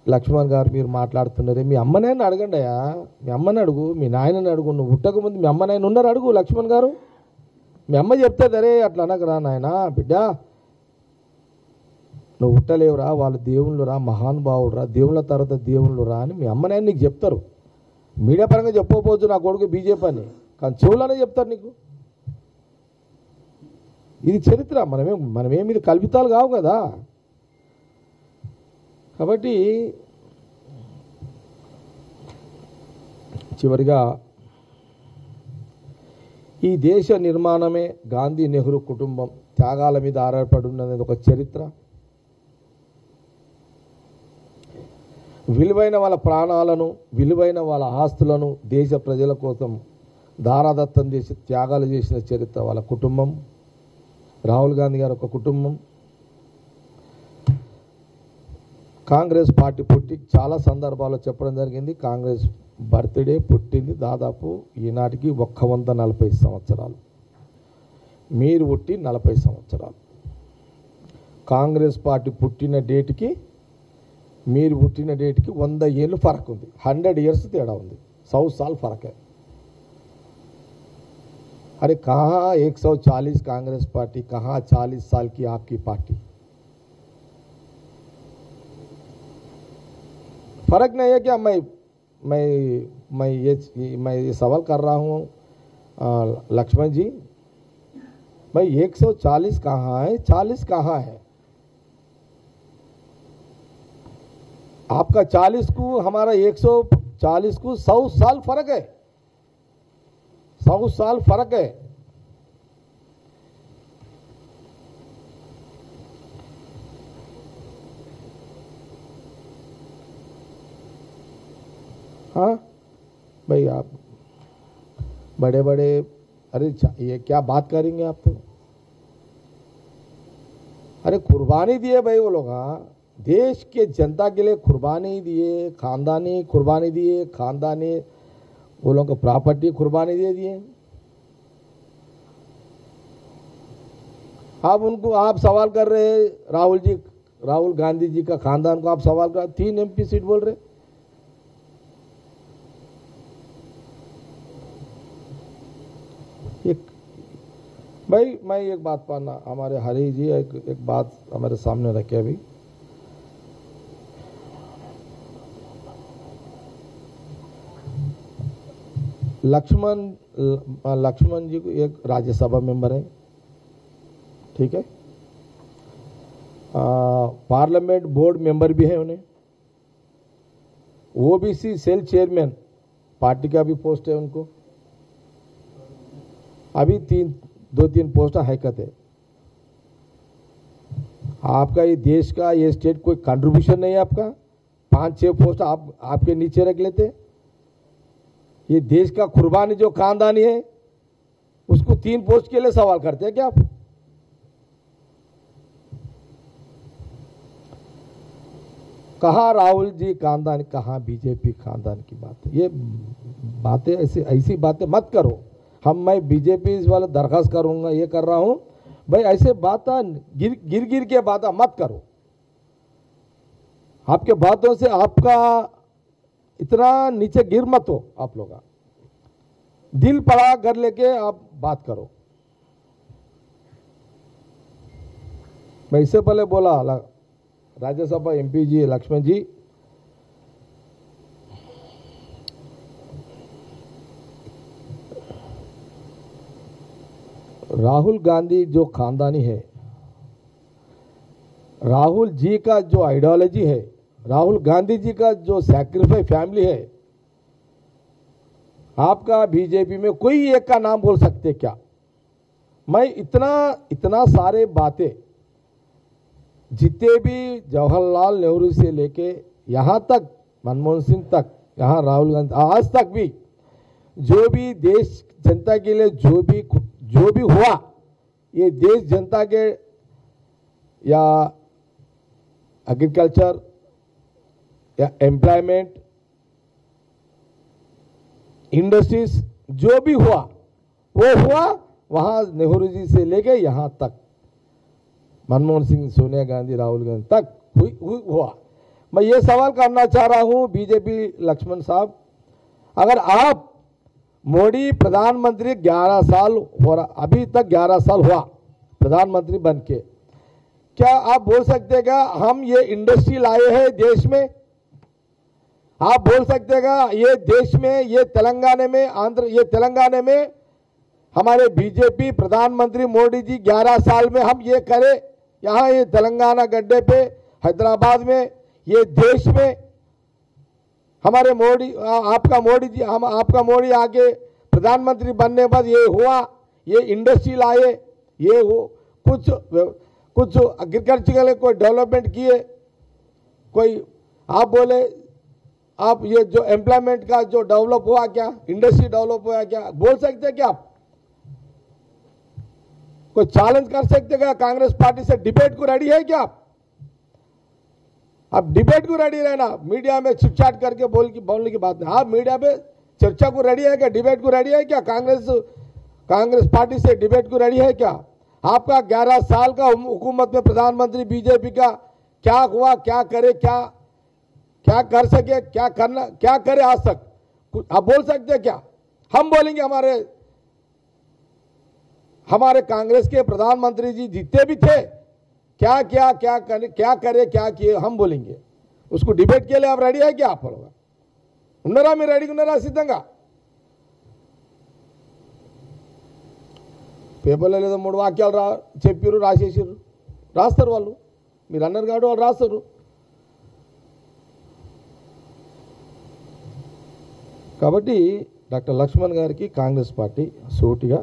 లక్ష్మణ్ గారు మీరు మాట్లాడుతున్నారే. మీ అమ్మనాయన అడగండి అయ్యా, మీ అమ్మని అడుగు, మీ నాయనని అడుగు. నువ్వు పుట్టకముందు మీ అమ్మ నాయన ఉన్నారు, అడుగు లక్ష్మణ్ గారు. మీ అమ్మ చెప్తుంది, అరే అట్లా అనకరా నాయన బిడ్డ, నువ్వు పుట్టలేవురా, వాళ్ళు దేవుళ్ళు రా, మహానుభావుడు రా, దేవుళ్ళ తర్వాత దేవుళ్ళు రా అని మీ అమ్మ నాయన నీకు చెప్తారు. మీడియా పరంగా చెప్పకపోవచ్చు నా కొడుకు బీజేపీ అని, కానీ చెవులనే చెప్తారు నీకు. ఇది చరిత్ర, మనమేమి ఇది కల్పితాలు కావు కదా. కాబట్టి చివరిగా ఈ దేశ నిర్మాణమే గాంధీ నెహ్రూ కుటుంబం త్యాగాల మీద ఆధారపడి ఉన్నది ఒక చరిత్ర. విలువైన వాళ్ళ ప్రాణాలను, విలువైన వాళ్ళ ఆస్తులను దేశ ప్రజల కోసం దారాదత్తం చేసి త్యాగాలు చేసిన చరిత్ర వాళ్ళ కుటుంబం. రాహుల్ గాంధీ గారు ఒక కుటుంబం. కాంగ్రెస్ పార్టీ పుట్టి చాలా సందర్భాల్లో చెప్పడం జరిగింది, కాంగ్రెస్ బర్త్డే పుట్టింది దాదాపు ఈనాటికి 140 సంవత్సరాలు. మీరు పుట్టి 40 సంవత్సరాలు. కాంగ్రెస్ పార్టీ పుట్టిన డేట్కి మీరు పుట్టిన డేట్కి 100 ఏళ్ళు ఫరక్ ఉంది. 100 ఇయర్స్ తేడా ఉంది. 100 साल फर्क है. अरे कहाँ 140 कांग्रेस पार्टी, कहाँ 40 साल की आपकी पार्टी. फर्क नहीं है क्या? मैं ये सवाल कर रहा हूँ लक्ष्मण जी, भाई 140 कहाँ है, 40 कहाँ है? आपका 40 को हमारा 140 को 100 साल फर्क है. 100 साल फर्क है. हाँ भाई, आप बड़े बड़े, अरे ये क्या बात करेंगे आप तो. अरे कुर्बानी दिए भाई वो लोग. हाँ, देश के जनता के लिए कुर्बानी दिए, खानदानी कुर्बानी दिए, खानदानी वो लोगों को प्रॉपर्टी कुर्बानी दे दिए. आप सवाल कर रहे हैं राहुल गांधी जी का खानदान को आप सवाल कर, 3 MP सीट बोल रहे. भाई मैं एक बात पाना, हमारे हरी जी एक बात हमारे सामने रखे अभी. लक्ष्मण जी को एक राज्यसभा मेंबर है, ठीक है. पार्लियामेंट बोर्ड मेंबर भी है उन्हें. ओबीसी सेल चेयरमैन पार्टी का भी पोस्ट है उनको. अभी 2-3 पोस्ट हकीकत है. आपका ये देश का, ये स्टेट कोई कंट्रीब्यूशन नहीं है आपका. 5-6 पोस्ट आपके नीचे रख लेते. ये देश का कुर्बानी जो खानदानी है उसको 3 पोस्ट के लिए सवाल करते हैं क्या आप? कहाँ राहुल जी खानदान, कहाँ बीजेपी खानदान की बात है. ये बातें ऐसी बातें मत करो. मैं बीजेपी वाले दरखास्त करूंगा, ये कर रहा हूं भाई. ऐसे बात गिर के बात मत करो. आपके बातों से आपका इतना नीचे गिर मत हो. आप लोग दिल पड़ा कर लेके आप बात करो. मैं इससे पहले बोला राज्यसभा MP जी लक्ष्मण जी, राहुल गांधी जो खानदानी है, राहुल जी का जो आइडियोलॉजी है, राहुल गांधी जी का जो सैक्रिफाइस फैमिली है, आपका बीजेपी में कोई एक का नाम बोल सकते क्या? मैं इतना सारे बातें जितने भी जवाहरलाल नेहरू से लेके यहां तक मनमोहन सिंह तक, यहां राहुल गांधी आज तक भी जो भी देश जनता के लिए जो भी हुआ, ये देश जनता के या एग्रीकल्चर या एम्प्लॉयमेंट, इंडस्ट्रीज जो भी हुआ वो हुआ वहां नेहरू जी से लेके यहां तक मनमोहन सिंह, सोनिया गांधी, राहुल गांधी तक हुआ. मैं ये सवाल करना चाह रहा हूं बीजेपी लक्ष्मण साहब, अगर आप मोदी प्रधानमंत्री 11 साल हो रहा, अभी तक 11 साल हुआ प्रधानमंत्री बनके, क्या आप बोल सकते हैं क्या हम ये इंडस्ट्री लाए हैं देश में? आप बोल सकते हैं ये देश में, ये तेलंगाना में, ये तेलंगाना में हमारे बीजेपी प्रधानमंत्री मोदी जी 11 साल में हम ये करे, यहाँ ये तेलंगाना गड्ढे पे हैदराबाद में, ये देश में हमारे मोदी, आपका मोदी जी, हम आपका मोदी आके प्रधानमंत्री बनने बाद ये हुआ, ये इंडस्ट्री लाए, ये हो कुछ एग्रीकल्चर कोई डेवलपमेंट किए, कोई आप बोले आप ये जो एम्प्लॉयमेंट का जो डेवलप हुआ क्या, इंडस्ट्री डेवलप हुआ क्या, बोल सकते हैं क्या आप? कोई चैलेंज कर सकते क्या? कांग्रेस पार्टी से डिबेट को रेडी है क्या आप डिबेट को रेडी रहना, मीडिया में चिटचाट करके बोलने की बात नहीं। आप मीडिया पे चर्चा को रेडी है क्या? डिबेट को रेडी है क्या? कांग्रेस पार्टी से डिबेट को रेडी है क्या? आपका 11 साल का हुकूमत में प्रधानमंत्री बीजेपी का क्या हुआ, क्या करे, क्या कर सके, क्या करे आज तक? आप बोल सकते हैं क्या? हम बोलेंगे हमारे कांग्रेस के प्रधानमंत्री जी जितने भी थे क्या करे क्या किए, हम बोलेंगे। उसको डिबेट के लिए आप रेडी है क्या? आप ఉన్నారా మీరు రెడీగా ఉన్నారా? సిద్ధంగా పేపర్లో లేదో 3 వాక్యాలు చెప్పారు, రాసేసారు, రాస్తారు వాళ్ళు. మీరు అన్నారు కాబట్టి వాళ్ళు రాస్తారు. కాబట్టి డాక్టర్ లక్ష్మణ్ గారికి కాంగ్రెస్ పార్టీ సూటిగా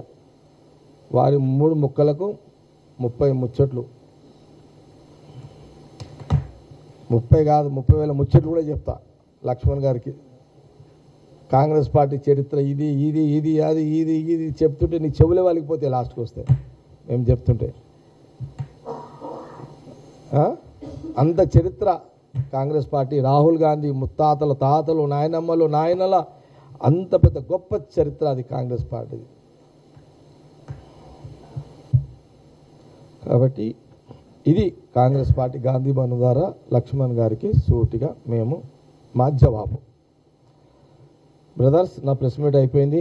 వారి 3 ముక్కలకు 30 ముచ్చట్లు, 30 కాదు 30,000 ముచ్చట్లు కూడా చెప్తా లక్ష్మణ్ గారికి. కాంగ్రెస్ పార్టీ చరిత్ర ఇది ఇది ఇది అది ఇది ఇది చెప్తుంటే నీ చెవులే వాళ్ళకిపోతే లాస్ట్కి వస్తే మేము చెప్తుంటే అంత చరిత్ర కాంగ్రెస్ పార్టీ, రాహుల్ గాంధీ ముత్తాతల తాతలు, నాయనమ్మలు, నాయనల అంత పెద్ద గొప్ప చరిత్ర అది కాంగ్రెస్ పార్టీది. కాబట్టి ఇది కాంగ్రెస్ పార్టీ గాంధీ భవన్ ద్వారా లక్ష్మణ్ గారికి సూటిగా మేము మా జవాబు. బ్రదర్స్, నా ప్రెస్ మీట్ అయిపోయింది.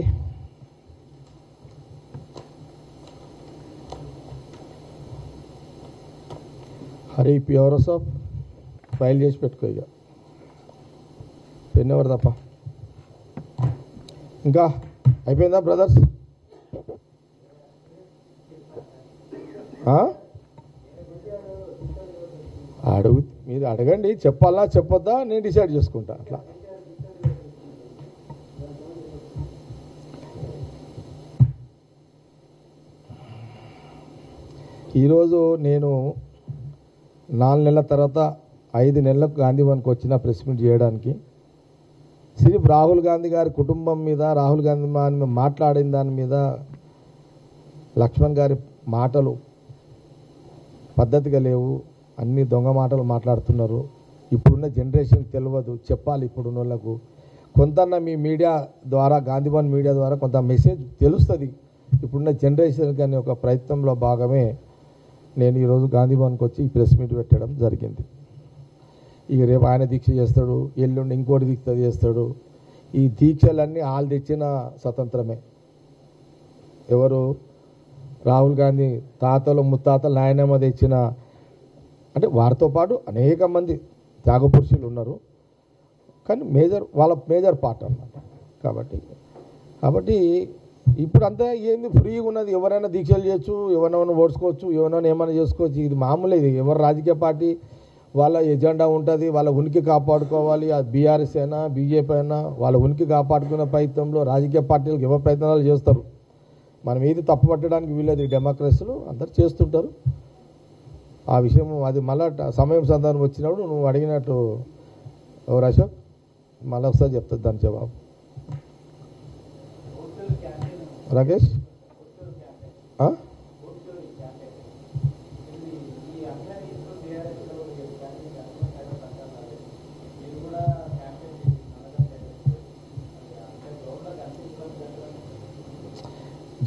హరి ప్యూరస్ ఆఫ్ ఫైల్ చేసి పెట్టుకో, ఇక పెన్ ఎవరు తప్ప. ఇంకా అయిపోయిందా బ్రదర్స్? మీరు అడగండి, చెప్పాలా చెప్పొద్దా నేను డిసైడ్ చేసుకుంటా. అట్లా ఈరోజు నేను 4 నెలల తర్వాత 5 నెలలకు గాంధీ భవన్కి వచ్చిన ప్రెస్ మీట్ చేయడానికి సిర్ఫ్ రాహుల్ గాంధీ గారి కుటుంబం మీద, రాహుల్ గాంధీ మాట్లాడిన దాని మీద లక్ష్మణ్ గారి మాటలు పద్ధతిగా లేవు, అన్ని దొంగ మాటలు మాట్లాడుతున్నారు. ఇప్పుడున్న జనరేషన్ తెలియదు, చెప్పాలి ఇప్పుడున్న వాళ్ళకు. కొంత మీ మీడియా ద్వారా, గాంధీ భవన్ మీడియా ద్వారా కొంత మెసేజ్ తెలుస్తుంది ఇప్పుడున్న జనరేషన్ కానీ ఒక ప్రయత్నంలో భాగమే నేను ఈరోజు గాంధీ భవన్కి వచ్చి ఈ ప్రెస్ మీట్ పెట్టడం జరిగింది. ఇక రేపు ఆయన దీక్ష చేస్తాడు, ఎల్లుండి ఇంకోటి దీక్ష చేస్తాడు. ఈ దీక్షలన్నీ వాళ్ళు తెచ్చిన స్వతంత్రమే. ఎవరు? రాహుల్ గాంధీ తాతలు ముత్తాతలు నాయనమ్మ తెచ్చిన, అంటే వారితో పాటు అనేక మంది త్యాగపురుషులు ఉన్నారు, కానీ వాళ్ళ మేజర్ పార్ట్ అన్నమాట. కాబట్టి ఇప్పుడు అంతా ఏంది, ఫ్రీగా ఉన్నది, ఎవరైనా దీక్షలు చేయొచ్చు, ఎవరైనా ఓడ్చుకోవచ్చు, ఎవరైనా ఏమైనా చేసుకోవచ్చు. ఇది మామూలు. ఇది ఎవరు రాజకీయ పార్టీ వాళ్ళ ఎజెండా ఉంటుంది, వాళ్ళ ఉనికి కాపాడుకోవాలి. అది బీఆర్ఎస్ అయినా బీజేపీ అయినా వాళ్ళ ఉనికి కాపాడుకునే ప్రయత్నంలో రాజకీయ పార్టీలకు ఎవరు ప్రయత్నాలు చేస్తారు. మనం ఏది తప్పు పట్టడానికి వీలేదు. డెమోక్రసీలు అందరు చేస్తుంటారు. ఆ విషయం అది మళ్ళా సమయం సందర్భం వచ్చినప్పుడు నువ్వు అడిగినట్టు ఎవరు అశోక్ మళ్ళీ ఒకసారి చెప్తుంది దాని జవాబు. రాకేష్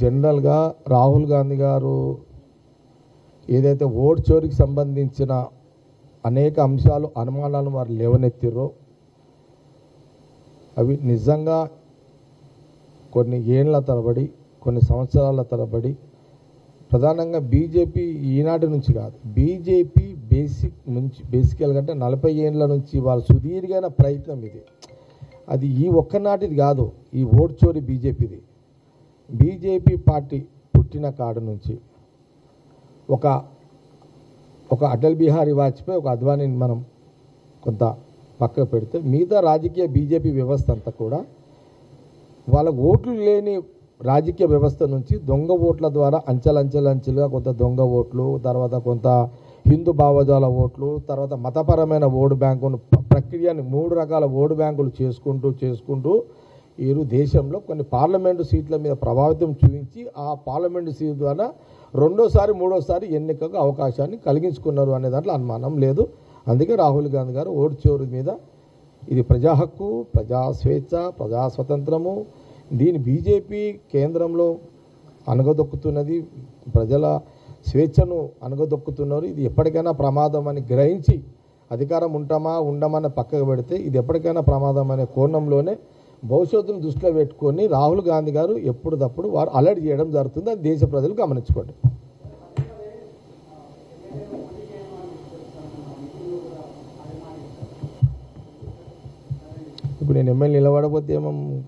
జనరల్గా రాహుల్ గాంధీ గారు ఏదైతే ఓట్ చోరీకి సంబంధించిన అనేక అంశాలు, అనుమానాలు వారు లేవనెత్తిరో అవి నిజంగా కొన్ని ఏళ్ల తరబడి, కొన్ని సంవత్సరాల తరబడి ప్రధానంగా బీజేపీ ఈనాటి నుంచి కాదు, బీజేపీ బేసికల్గా అంటే 40 ఏళ్ళ నుంచి వాళ్ళ సుదీర్ఘమైన ప్రయత్నం ఇది. అది ఈ ఒక్కనాటిది కాదు, ఈ ఓట్ చోరీ బీజేపీది. బీజేపీ పార్టీ పుట్టిన కాడ నుంచి ఒక అటల్ బిహారీ వాజ్పేయి, ఒక అద్వానీని మనం కొంత పక్కకు పెడితే మిగతా రాజకీయ బీజేపీ వ్యవస్థ అంతా కూడా వాళ్ళకు ఓట్లు లేని రాజకీయ వ్యవస్థ నుంచి దొంగ ఓట్ల ద్వారా అంచెలంచెలుగా కొంత దొంగ ఓట్లు, తర్వాత కొంత హిందూ భావజాల ఓట్లు, తర్వాత మతపరమైన ఓటు బ్యాంకును ప్రక్రియని 3 రకాల ఓటు బ్యాంకులు చేసుకుంటూ వీరు దేశంలో కొన్ని పార్లమెంటు సీట్ల మీద ప్రభావితం చూపించి ఆ పార్లమెంటు సీట్ ద్వారా రెండోసారి మూడోసారి ఎన్నికకు అవకాశాన్ని కలిగించుకున్నారు అనే దాంట్లో అనుమానం లేదు. అందుకే రాహుల్ గాంధీ గారు ఓటు చోరీ మీద ఇది ప్రజా హక్కు, ప్రజా స్వేచ్ఛ, ప్రజా స్వతంత్రము, దీని బీజేపీ కేంద్రంలో అణగదొక్కుతున్నది, ప్రజల స్వేచ్ఛను అణగదొక్కుతున్నారు, ఇది ఎప్పటికైనా ప్రమాదం అని గ్రహించి అధికారం ఉండమని పక్కకు పెడితే ఇది ఎప్పటికైనా ప్రమాదం అనే కోణంలోనే భవిష్యత్తును దృష్టిలో పెట్టుకొని రాహుల్ గాంధీ గారు ఎప్పుడప్పుడు వారు అలర్ట్ చేయడం జరుగుతుంది. అది దేశ ప్రజలు గమనించుకోండి. ఇప్పుడు నేను ఎమ్మెల్యే నిలబడకపోతే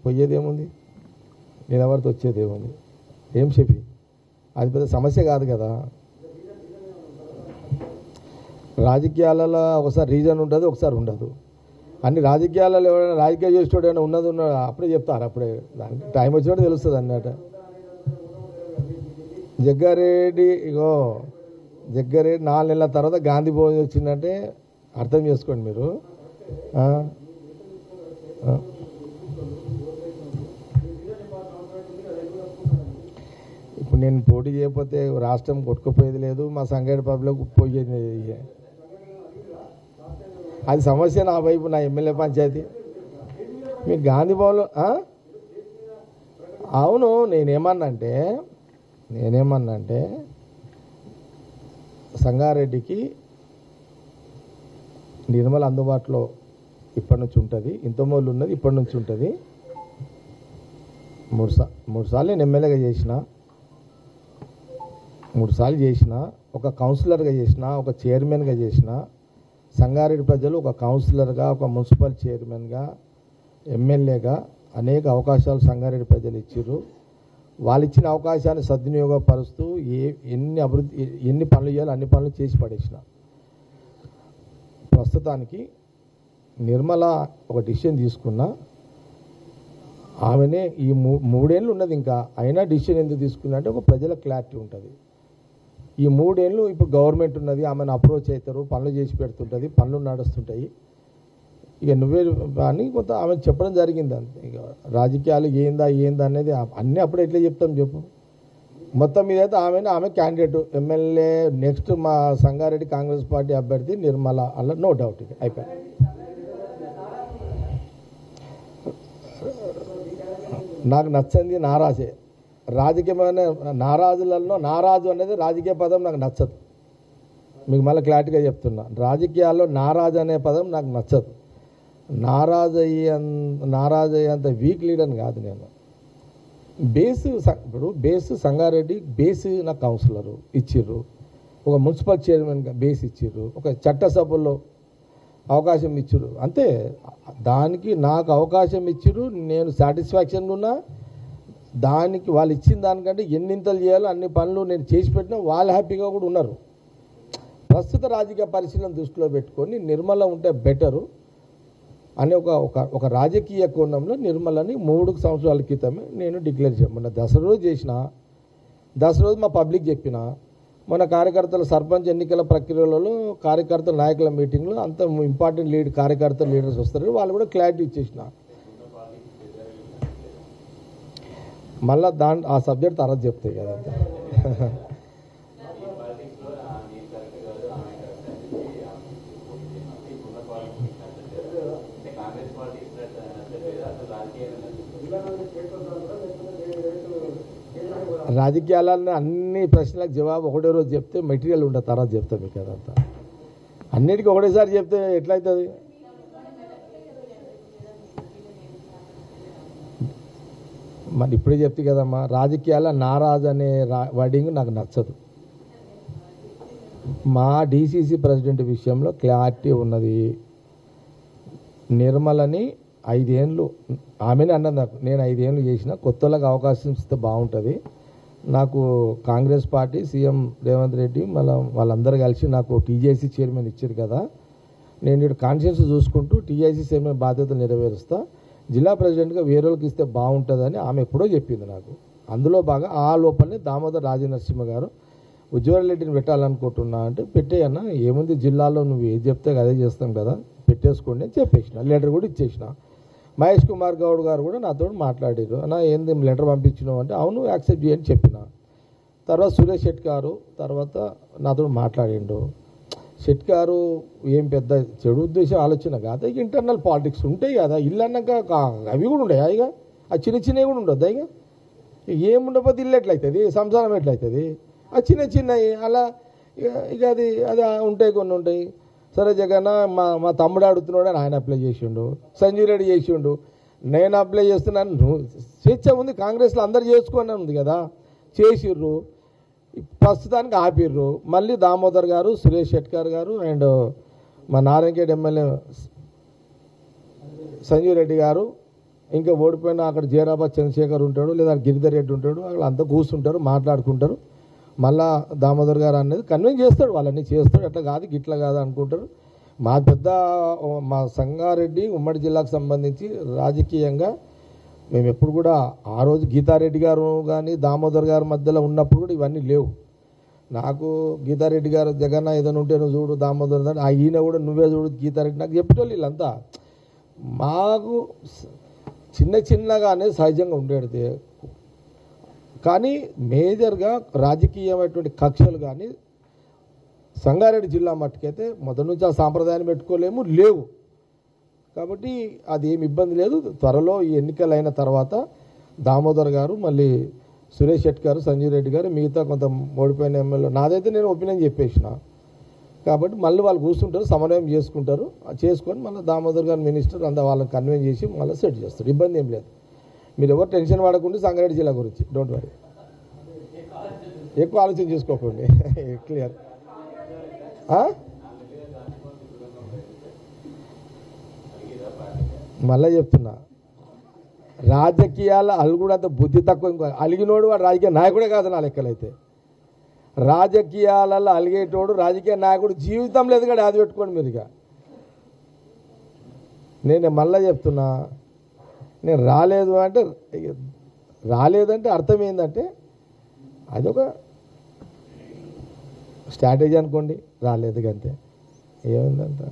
పోయేదేముంది, నిలబడితే వచ్చేదేముంది, ఏం చెప్పి అది పెద్ద సమస్య కాదు కదా. రాజకీయాలలో ఒకసారి రీజన్ ఉంటుంది, ఒకసారి ఉండదు. అన్ని రాజకీయాలలో ఎవరైనా రాజకీయ చేసేటోడు ఏమైనా ఉన్నది అప్పుడే చెప్తారు, అప్పుడే దానికి టైం వచ్చినట్టు తెలుస్తుంది అన్నమాట. జగ్గారెడ్డి 4 నెలల తర్వాత గాంధీ భవన్ వచ్చిందంటే అర్థం చేసుకోండి మీరు. ఇప్పుడు నేను పోటీ చేయకపోతే రాష్ట్రం కొట్టుకుపోయేది లేదు, మా సంగారెడ్డి పబ్లిక్ పోయేది. అది సమస్య నా వైపు, నా ఎమ్మెల్యే పంచాయతీ. మీ గాంధీ భవన్లో అవును. నేనేమన్నంటే సంగారెడ్డికి నిర్మల అందుబాటులో ఇప్పటి నుంచి ఉంటుంది, ఇంతమూలు ఉన్నది ఇప్పటి నుంచి ఉంటుంది. 3 సార్లు నేను ఎమ్మెల్యేగా చేసిన, 3 సార్లు చేసిన, ఒక కౌన్సిలర్గా చేసిన, ఒక చైర్మన్గా చేసిన. సంగారెడ్డి ప్రజలు ఒక కౌన్సిలర్గా, ఒక మున్సిపల్ చైర్మన్గా, ఎమ్మెల్యేగా అనేక అవకాశాలు సంగారెడ్డి ప్రజలు ఇచ్చారు. వాళ్ళు ఇచ్చిన అవకాశాన్ని సద్వినియోగపరుస్తూ ఎన్ని పనులు చేయాలో అన్ని పనులు చేసి పడేసిన. ప్రస్తుతానికి నిర్మల ఒక డిసిషన్ తీసుకున్నా, ఆమెనే ఈ 3 ఏళ్ళు ఉన్నది ఇంకా, అయినా డిసిషన్ ఎందుకు తీసుకున్నా అంటే ఒక ప్రజల క్లారిటీ ఉంటుంది. ఈ 3 ఏళ్ళు ఇప్పుడు గవర్నమెంట్ ఉన్నది, ఆమెను అప్రోచ్ అవుతారు, పనులు చేసి పెడుతుంటుంది, పనులు నడుస్తుంటాయి. ఇక నువ్వే అని కొంత ఆమె చెప్పడం జరిగింది. అంతే. ఇక రాజకీయాలు ఏందా అనేది అన్నీ అప్పుడే ఎట్లా చెప్తాం చెప్పు. మొత్తం మీద అయితే ఆమె క్యాండిడేట్ ఎమ్మెల్యే నెక్స్ట్ మా సంగారెడ్డి కాంగ్రెస్ పార్టీ అభ్యర్థి నిర్మల, అలా నో డౌట్. ఇది అయిపోయింది. నాకు నచ్చింది నారాజే. రాజకీయమైన నారాజులలో నారాజు అనేది రాజకీయ పదం నాకు నచ్చదు. మీకు మళ్ళీ క్లారిటీగా చెప్తున్నా, రాజకీయాల్లో నారాజు అనే పదం నాకు నచ్చదు. నారాజు అయ్యేంత వీక్ లీడర్ని కాదు నేను. బేస్ సంగారెడ్డి బేస్ నాకు కౌన్సిలరు ఇచ్చిర్రు, ఒక మున్సిపల్ చైర్మన్గా బేస్ ఇచ్చిర్రు, ఒక చట్టసభల్లో అవకాశం ఇచ్చిర్రు. అంతే, దానికి నాకు అవకాశం ఇచ్చిర్రు, నేను సాటిస్ఫాక్షన్గా ఉన్నా. దానికి వాళ్ళు ఇచ్చిన దానికంటే ఎన్నింతలు చేయాలో అన్ని పనులు నేను చేసి పెట్టినా వాళ్ళు హ్యాపీగా కూడా ఉన్నారు. ప్రస్తుత రాజకీయ పరిశీలన దృష్టిలో పెట్టుకొని నిర్మల ఉంటే బెటరు అనే ఒక రాజకీయ కోణంలో నిర్మలని 3 సంవత్సరాల క్రితమే నేను డిక్లేర్ చేయమన్నా. దసరా రోజు చేసిన, దసరా రోజు మా పబ్లిక్ చెప్పిన. మన కార్యకర్తల సర్పంచ్ ఎన్నికల ప్రక్రియలలో కార్యకర్తల నాయకుల మీటింగ్లో అంత ఇంపార్టెంట్ లీడర్స్ వస్తారు, వాళ్ళు కూడా క్లారిటీ ఇచ్చేసిన. మళ్ళీ ఆ సబ్జెక్ట్ తర్వాత చెప్తాయి కదా. రాజకీయాలన్నీ అన్ని ప్రశ్నలకు జవాబు ఒకటే రోజు చెప్తే మెటీరియల్ ఉండదు, తర్వాత చెప్తా మీకు అదంతా. అన్నిటికీ ఒకటేసారి చెప్తే ఎట్లయితుంది? మరి ఇప్పుడే చెప్తే కదమ్మా, రాజకీయాల నారాజు అనే వర్డింగ్ నాకు నచ్చదు. మా డీసీసీ ప్రెసిడెంట్ విషయంలో క్లారిటీ ఉన్నది. నిర్మలని 5 ఏళ్ళు ఆమెనే అన్నది నాకు, నేను 5 ఏళ్ళు చేసిన, కొత్తలకు అవకాశం ఇస్తే బాగుంటుంది. నాకు కాంగ్రెస్ పార్టీ సీఎం రేవంత్ రెడ్డి మళ్ళీ వాళ్ళందరూ కలిసి నాకు టీజేసీ చైర్మన్ ఇచ్చారు కదా, నేను ఇక్కడ కాన్షియన్స్ చూసుకుంటూ టీజేసీ చైర్మన్ బాధ్యతలు నెరవేరుస్తా, జిల్లా ప్రెసిడెంట్గా వేరే వాళ్ళకి ఇస్తే బాగుంటుందని ఆమె ఎప్పుడో చెప్పింది నాకు. అందులో బాగా ఆ లోపలనే దామోదర్ రాజనరసింహ గారు ఉజ్వల్ రెడ్డిని పెట్టాలనుకుంటున్నా అంటే, పెట్టేయన్నా ఏముంది జిల్లాలో నువ్వు ఏది చెప్తే అదే చేస్తాం కదా, పెట్టేసుకోండి అని చెప్పేసిన, లెటర్ కూడా ఇచ్చేసిన. మహేష్ కుమార్ గౌడ్ గారు కూడా నాతో మాట్లాడారు, అన్న ఏంది లెటర్ పంపించినావు అంటే, అవును యాక్సెప్ట్ చేయని చెప్పిన. తర్వాత సురేష్ శెట్టి గారు తర్వాత నాతో మాట్లాడిండు. శెట్టి గారు ఏం పెద్ద చెడు ఉద్దేశం ఆలోచన కాదు, ఇక ఇంటర్నల్ పాలిటిక్స్ ఉంటాయి కదా, ఇల్లు అన్నాక అవి కూడా ఉంటాయి ఇక, ఆ చిన్న చిన్నవి కూడా ఉండొద్దా ఇక, ఏముండకపోతే ఇల్లు ఎట్లయితుంది, సంసారం ఎట్లయితుంది, ఆ చిన్న చిన్నవి అలా ఇక అది అది ఉంటాయి, కొన్ని ఉంటాయి. సరే జగన్ మా తమ్ముడు అడుగుతున్నాడు అని ఆయన అప్లై చేసిండు, సంజీవ్ రెడ్డి చేసిండు, నేను అప్లై చేస్తున్నాను, నువ్వు స్వేచ్ఛ ఉంది కాంగ్రెస్లో, అందరు చేసుకొని ఉంది కదా, చేసిర్రు, ప్రస్తుతానికి ఆపిర్రు. మళ్ళీ దామోదర్ గారు, సురేష్ శెట్కర్ గారు అండ్ మా నారాయణఖేడ్ ఎమ్మెల్యే సంజీవ్ రెడ్డి గారు, ఇంకా ఓడిపోయిన అక్కడ జయరాబాద్ చంద్రశేఖర్ ఉంటాడు, లేదా గిరిధర్ రెడ్డి ఉంటాడు, వాళ్ళంతా కూర్చుంటారు, మాట్లాడుకుంటారు. మళ్ళా దామోదర్ గారు అనేది కన్విన్స్ చేస్తాడు, వాళ్ళన్నీ చేస్తాడు, అట్లా కాదు గిట్లా కాదు అనుకుంటారు. మా సంగారెడ్డి ఉమ్మడి జిల్లాకు సంబంధించి రాజకీయంగా మేము ఎప్పుడు కూడా ఆ రోజు గీతారెడ్డి గారు కానీ దామోదర్ గారి మధ్యలో ఉన్నప్పుడు కూడా ఇవన్నీ లేవు. నాకు గీతారెడ్డి గారు జగన్ ఏదైనా ఉంటే నువ్వు చూడు, దామోదర్ ఈయన కూడా నువ్వే చూడు గీతారెడ్డి, నాకు చెప్పేటోళ్ళు వీళ్ళంతా. మాకు చిన్న చిన్నగానే సహజంగా ఉండేది, కానీ మేజర్గా రాజకీయమైనటువంటి కక్షలు కానీ సంగారెడ్డి జిల్లా మట్టుకైతే మొదటి నుంచి ఆ సాంప్రదాయాన్ని పెట్టుకోలేము, లేవు. కాబట్టి అది ఏమి ఇబ్బంది లేదు. త్వరలో ఈ ఎన్నికలు అయిన తర్వాత దామోదర్ గారు, మళ్ళీ సురేష్ శెట్టి గారు, సంజీవ్ రెడ్డి గారు, మిగతా కొంత ఓడిపోయిన ఎమ్మెల్యే, నాదైతే నేను ఒపీనియన్ చెప్పేసిన. కాబట్టి మళ్ళీ వాళ్ళు కూర్చుంటారు, సమన్వయం చేసుకుంటారు, చేసుకొని మళ్ళీ దామోదర్ గారు మినిస్టర్ అంతా వాళ్ళని కన్విన్స్ చేసి మళ్ళీ సెట్ చేస్తారు, ఇబ్బంది ఏం లేదు. మీరు ఎవరు టెన్షన్ పడకుండా సంగారెడ్డి జిల్లా గురించి డోంట్ వరీ, ఎక్కువ ఆలోచన చేసుకోకండి. క్లియర్. మళ్ళీ చెప్తున్నా, రాజకీయాల అలుగుడు అంత బుద్ధి తక్కువ, ఇంకో అలిగినోడు వాడు రాజకీయ నాయకుడే కాదు నా లెక్కలైతే. రాజకీయాలలో అలిగేటోడు రాజకీయ నాయకుడు జీవితం లేదు కదా, అది పెట్టుకోండి మీరు. ఇక నేను మళ్ళీ చెప్తున్నా, నేను రాలేదంటే అర్థం ఏంటంటే అదొక స్ట్రాటజీ అనుకోండి, రాలేదు అంతే, ఏముందంత.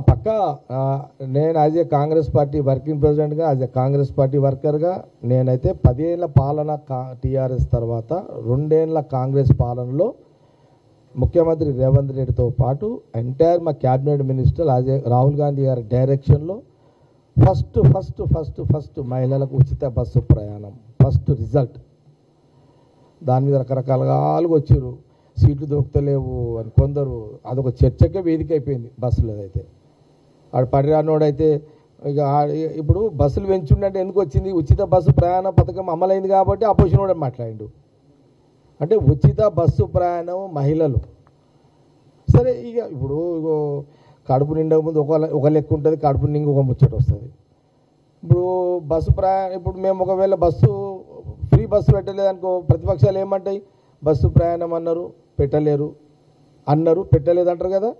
పక్కా నేను as a Congress party working ప్రెసిడెంట్గా, యాజ్ ఏ కాంగ్రెస్ పార్టీ వర్కర్గా నేనైతే 10 ఏళ్ళ పాలన టీఆర్ఎస్ తర్వాత 2 ఏళ్ళ కాంగ్రెస్ పాలనలో ముఖ్యమంత్రి రేవంత్ రెడ్డితో పాటు ఎంటైర్ మా cabinet minister as a Rahul Gandhi గారి డైరెక్షన్లో ఫస్ట్ మహిళలకు ఉచిత బస్సు ప్రయాణం ఫస్ట్ రిజల్ట్. దాని మీద రకరకాలుగా వచ్చారు, సీట్లు దొరుకుతలేవు అని కొందరు, అదొక చర్చకే వేదిక అయిపోయింది బస్సులు. అయితే ఆడు పరిరానోడైతే ఇక ఇప్పుడు బస్సులు పెంచుండే ఎందుకు వచ్చింది, ఉచిత బస్సు ప్రయాణ పథకం అమలైంది కాబట్టి అపోజిషన్ కూడా మాట్లాడిండు. అంటే ఉచిత బస్సు ప్రయాణం మహిళలు సరే, ఇక ఇప్పుడు కడుపు నిండక ముందు ఒక లెక్క ఉంటుంది, కడుపు నిండి ఒక ముచ్చట వస్తుంది. ఇప్పుడు బస్సు ప్రయాణం, ఇప్పుడు మేము ఒకవేళ ఫ్రీ బస్సు పెట్టలేదనుకో, ప్రతిపక్షాలు ఏమంటాయి, బస్సు ప్రయాణం పెట్టలేదు అంటారు కదా.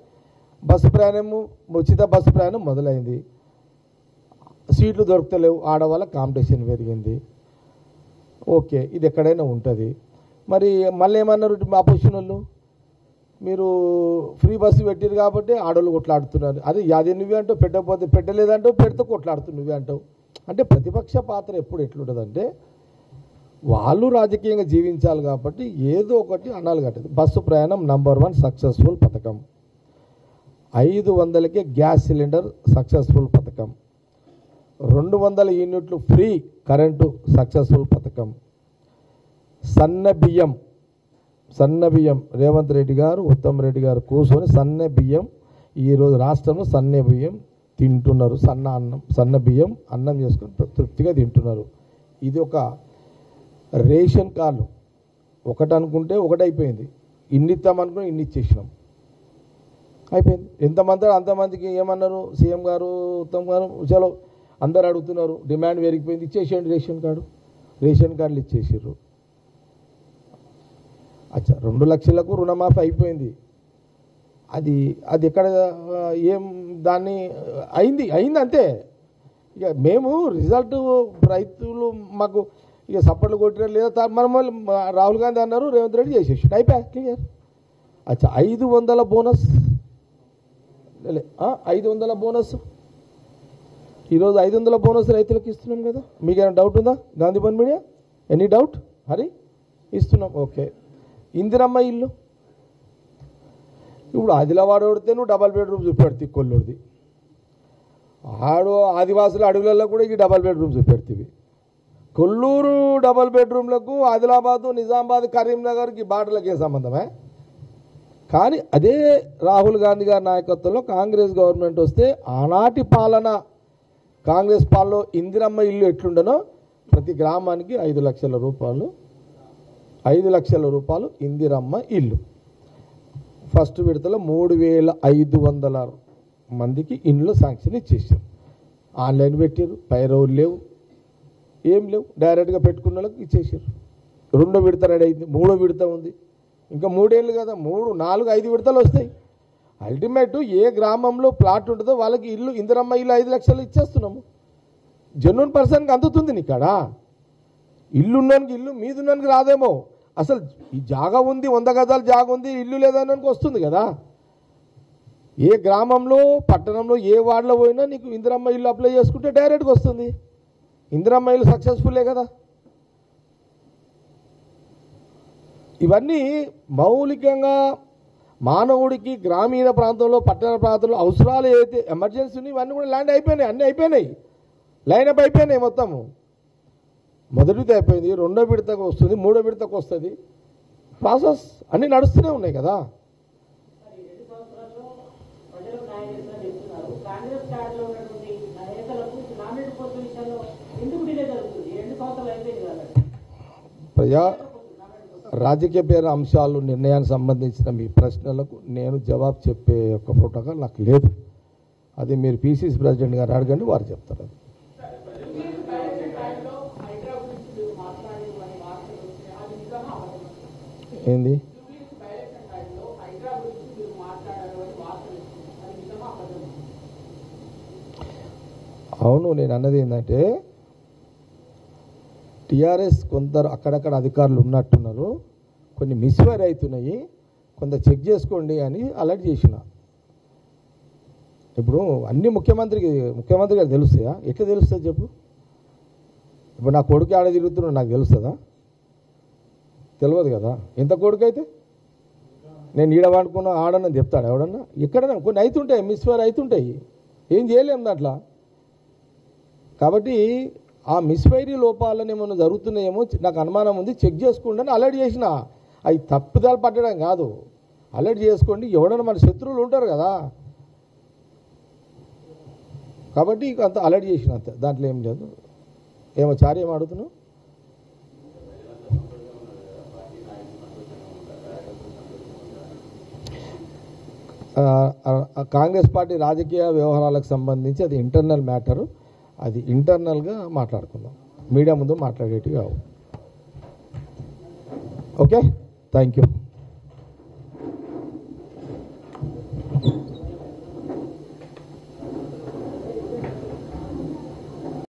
బస్సు ప్రయాణము, ఉచిత బస్సు ప్రయాణం మొదలైంది, సీట్లు దొరుకుతలేవు, ఆడవాళ్ళ కాంపిటీషన్ పెరిగింది. ఓకే, ఇది ఎక్కడైనా ఉంటుంది. మరి మళ్ళీ ఏమన్నారు ఆపోజిషన్ వాళ్ళు, మీరు ఫ్రీ బస్సు పెట్టారు కాబట్టి ఆడవాళ్ళు కొట్లాడుతున్నారు, అది నువ్వే అంటావు, పెట్టలేదంటావు, పెడితే కొట్లాడుతున్నావు నువ్వే అంటావు. అంటే ప్రతిపక్ష పాత్ర ఎప్పుడు ఎట్లుంటుందంటే, వాళ్ళు రాజకీయంగా జీవించాలి కాబట్టి ఏదో ఒకటి అనాలి కట్టదు. బస్సు ప్రయాణం నంబర్ 1 సక్సెస్ఫుల్ పథకం, 500కే గ్యాస్ సిలిండర్ సక్సెస్ఫుల్ పథకం, 200 యూనిట్లు ఫ్రీ కరెంటు సక్సెస్ఫుల్ పథకం, సన్న బియ్యం రేవంత్ రెడ్డి గారు, ఉత్తమ్ రెడ్డి గారు కూర్చొని సన్న బియ్యం, ఈరోజు రాష్ట్రంలో సన్న బియ్యం తింటున్నారు, సన్న బియ్యం అన్నం చేసుకొని తృప్తిగా తింటున్నారు. ఇది ఒక రేషన్ కార్డు, ఒకటి అనుకుంటే ఒకటి అయిపోయింది, ఇన్ని ఇస్తామనుకుని ఇన్ని ఇచ్చేసినాం, అయిపోయింది. ఎంతమంది అంతమందికి ఏమన్నారు సీఎం గారు, ఉత్తమ్ గారు, చలో అందరు అడుగుతున్నారు, డిమాండ్ పెరిగిపోయింది, ఇచ్చేసేయండి రేషన్ కార్డులు ఇచ్చేసారు. అచ్చా 2 లక్షలకు రుణమాఫీ అయిపోయింది. అది ఎక్కడ ఏం దాన్ని అయింది అంతే. ఇక మేము రిజల్ట్ రైతులు మాకు ఇక సపోర్ట్లు కొట్టినారు లేదా మనం రాహుల్ గాంధీ అన్నారు, రేవంత్ రెడ్డి చేసేసి అయిపోయా క్లియర్. అచ్చా 500 బోనస్, 500 బోనస్, ఈరోజు 500 బోనస్ రైతులకు ఇస్తున్నాం కదా. మీకేమైనా డౌట్ ఉందా Gandhi Bhavan media? Any doubt? Hari ఇస్తున్నాం. ఓకే. ఇందిరమ్మ ఇల్లు ఇప్పుడు ఆదిలాబాద్ కొడితే నువ్వు డబల్ బెడ్రూమ్ చూపెడుతుంది, కొల్లూరుది ఆదివాసుల అడవులలో కూడా ఈ డబల్ బెడ్రూమ్ చూపెడుతుంది. కొల్లూరు డబల్ బెడ్రూమ్లకు ఆదిలాబాదు, నిజామాబాద్, కరీంనగర్కి బాటలకే సంబంధమే. కానీ అదే రాహుల్ గాంధీ గారి నాయకత్వంలో కాంగ్రెస్ గవర్నమెంట్ వస్తే ఆనాటి పాలన కాంగ్రెస్ పాలనలో ఇందిరమ్మ ఇల్లు ఎట్లుండనో ప్రతి గ్రామానికి 5 లక్షల రూపాయలు ఇందిరమ్మ ఇల్లు. ఫస్ట్ విడతలో 3500 మందికి ఇండ్లు శాంక్షన్ ఇచ్చేసారు. ఆన్లైన్ పెట్టారు, పైరవులు లేవు, ఏం లేవు, డైరెక్ట్గా పెట్టుకున్న వాళ్ళకి ఇచ్చేసారు. 2వ విడత రెడీ అయింది, 3వ విడత ఉంది, ఇంకా 3 ఏళ్ళు కదా, 3, 4, 5 విడతలు వస్తాయి. అల్టిమేట్ ఏ గ్రామంలో ప్లాట్ ఉంటుందో వాళ్ళకి ఇల్లు, ఇందిరమ్మ ఇల్లు 5 లక్షలు ఇచ్చేస్తున్నాము. జెన్యూన్ పర్సన్కి అందుతుంది. నీకాడ ఇల్లు ఉన్నోనికి ఇల్లు, మీదున్నోనికి రాదేమో. అసలు ఈ జాగా ఉంది, 100 గజాలు జాగా ఉంది, ఇల్లు లేదనడానికి వస్తుంది కదా. ఏ గ్రామంలో, పట్టణంలో, ఏ వార్డులో పోయినా నీకు ఇందిరమ్మ ఇల్లు అప్లై చేసుకుంటే డైరెక్ట్గా వస్తుంది. ఇందిరమ్మ ఇల్లు సక్సెస్ఫుల్లే కదా. ఇవన్నీ మౌలికంగా మానవుడికి గ్రామీణ ప్రాంతంలో, పట్టణ ప్రాంతంలో అవసరాలు ఏదైతే ఎమర్జెన్సీ ఉన్నాయి ఇవన్నీ కూడా ల్యాండ్ అయిపోయినాయి, అన్నీ అయిపోయినాయి, లైనప్ అయిపోయినాయి మొత్తము. మొదటి విడత అయిపోయింది, 2వ విడతకు వస్తుంది, 3వ విడతకు వస్తుంది, ప్రాసెస్ అన్నీ నడుస్తూనే ఉన్నాయి కదా. రాజకీయ అంశాలు నిర్ణయానికి సంబంధించిన మీ ప్రశ్నలకు నేను జవాబు చెప్పే ఒక ప్రోటోకాల్ నాకు లేదు. అది మీరు పిసిసి ప్రెసిడెంట్ గారు అడగండి, వారు చెప్తారు. అది ఏంది? అవును, నేను అన్నది ఏంటంటే టీఆర్ఎస్ కొందరు అక్కడక్కడ అధికారులు ఉన్నట్టున్నారు, కొన్ని మిస్ఫైర్ అవుతున్నాయి, కొంత చెక్ చేసుకోండి అని అలర్ట్ చేసిన. ఇప్పుడు అన్ని ముఖ్యమంత్రి గారు తెలుస్తాయా? ఎట్లా తెలుస్తుంది చెప్పు? ఇప్పుడు నా కొడుకు ఆడ తిరుగుతున్నాడు నాకు తెలుస్తుందా? తెలియదు కదా. ఎంత కొడుకు అయితే నేను ఈడ వాడుకున్నా ఆడనని చెప్తాడు ఎవడన్నా? ఎక్కడన్నా కొన్ని అవుతుంటాయి, మిస్ఫైర్ అవుతుంటాయి, ఏం చేయలేము దాంట్లో. కాబట్టి ఆ మిస్ఫైరీ లోపాలని ఏమైనా జరుగుతున్నాయేమో నాకు అనుమానం ఉంది, చెక్ చేసుకోండి అని అలర్ట్ చేసిన. అవి తప్పుదాలు పట్టడం కాదు, అలర్ట్ చేసుకోండి. ఎవడన్నా మన శత్రువులు ఉంటారు కదా, కాబట్టి అంత అలర్ట్ చేసిన, అంతే, దాంట్లో ఏం లేదు. ఏమో చారి ఏం అడుగుతున్నావు? కాంగ్రెస్ పార్టీ రాజకీయ వ్యవహారాలకు సంబంధించి అది ఇంటర్నల్ మ్యాటరు, అది ఇంటర్నల్గా మాట్లాడుకుందాం, మీడియా ముందు మాట్లాడేటివి కావు. Okay, thank you.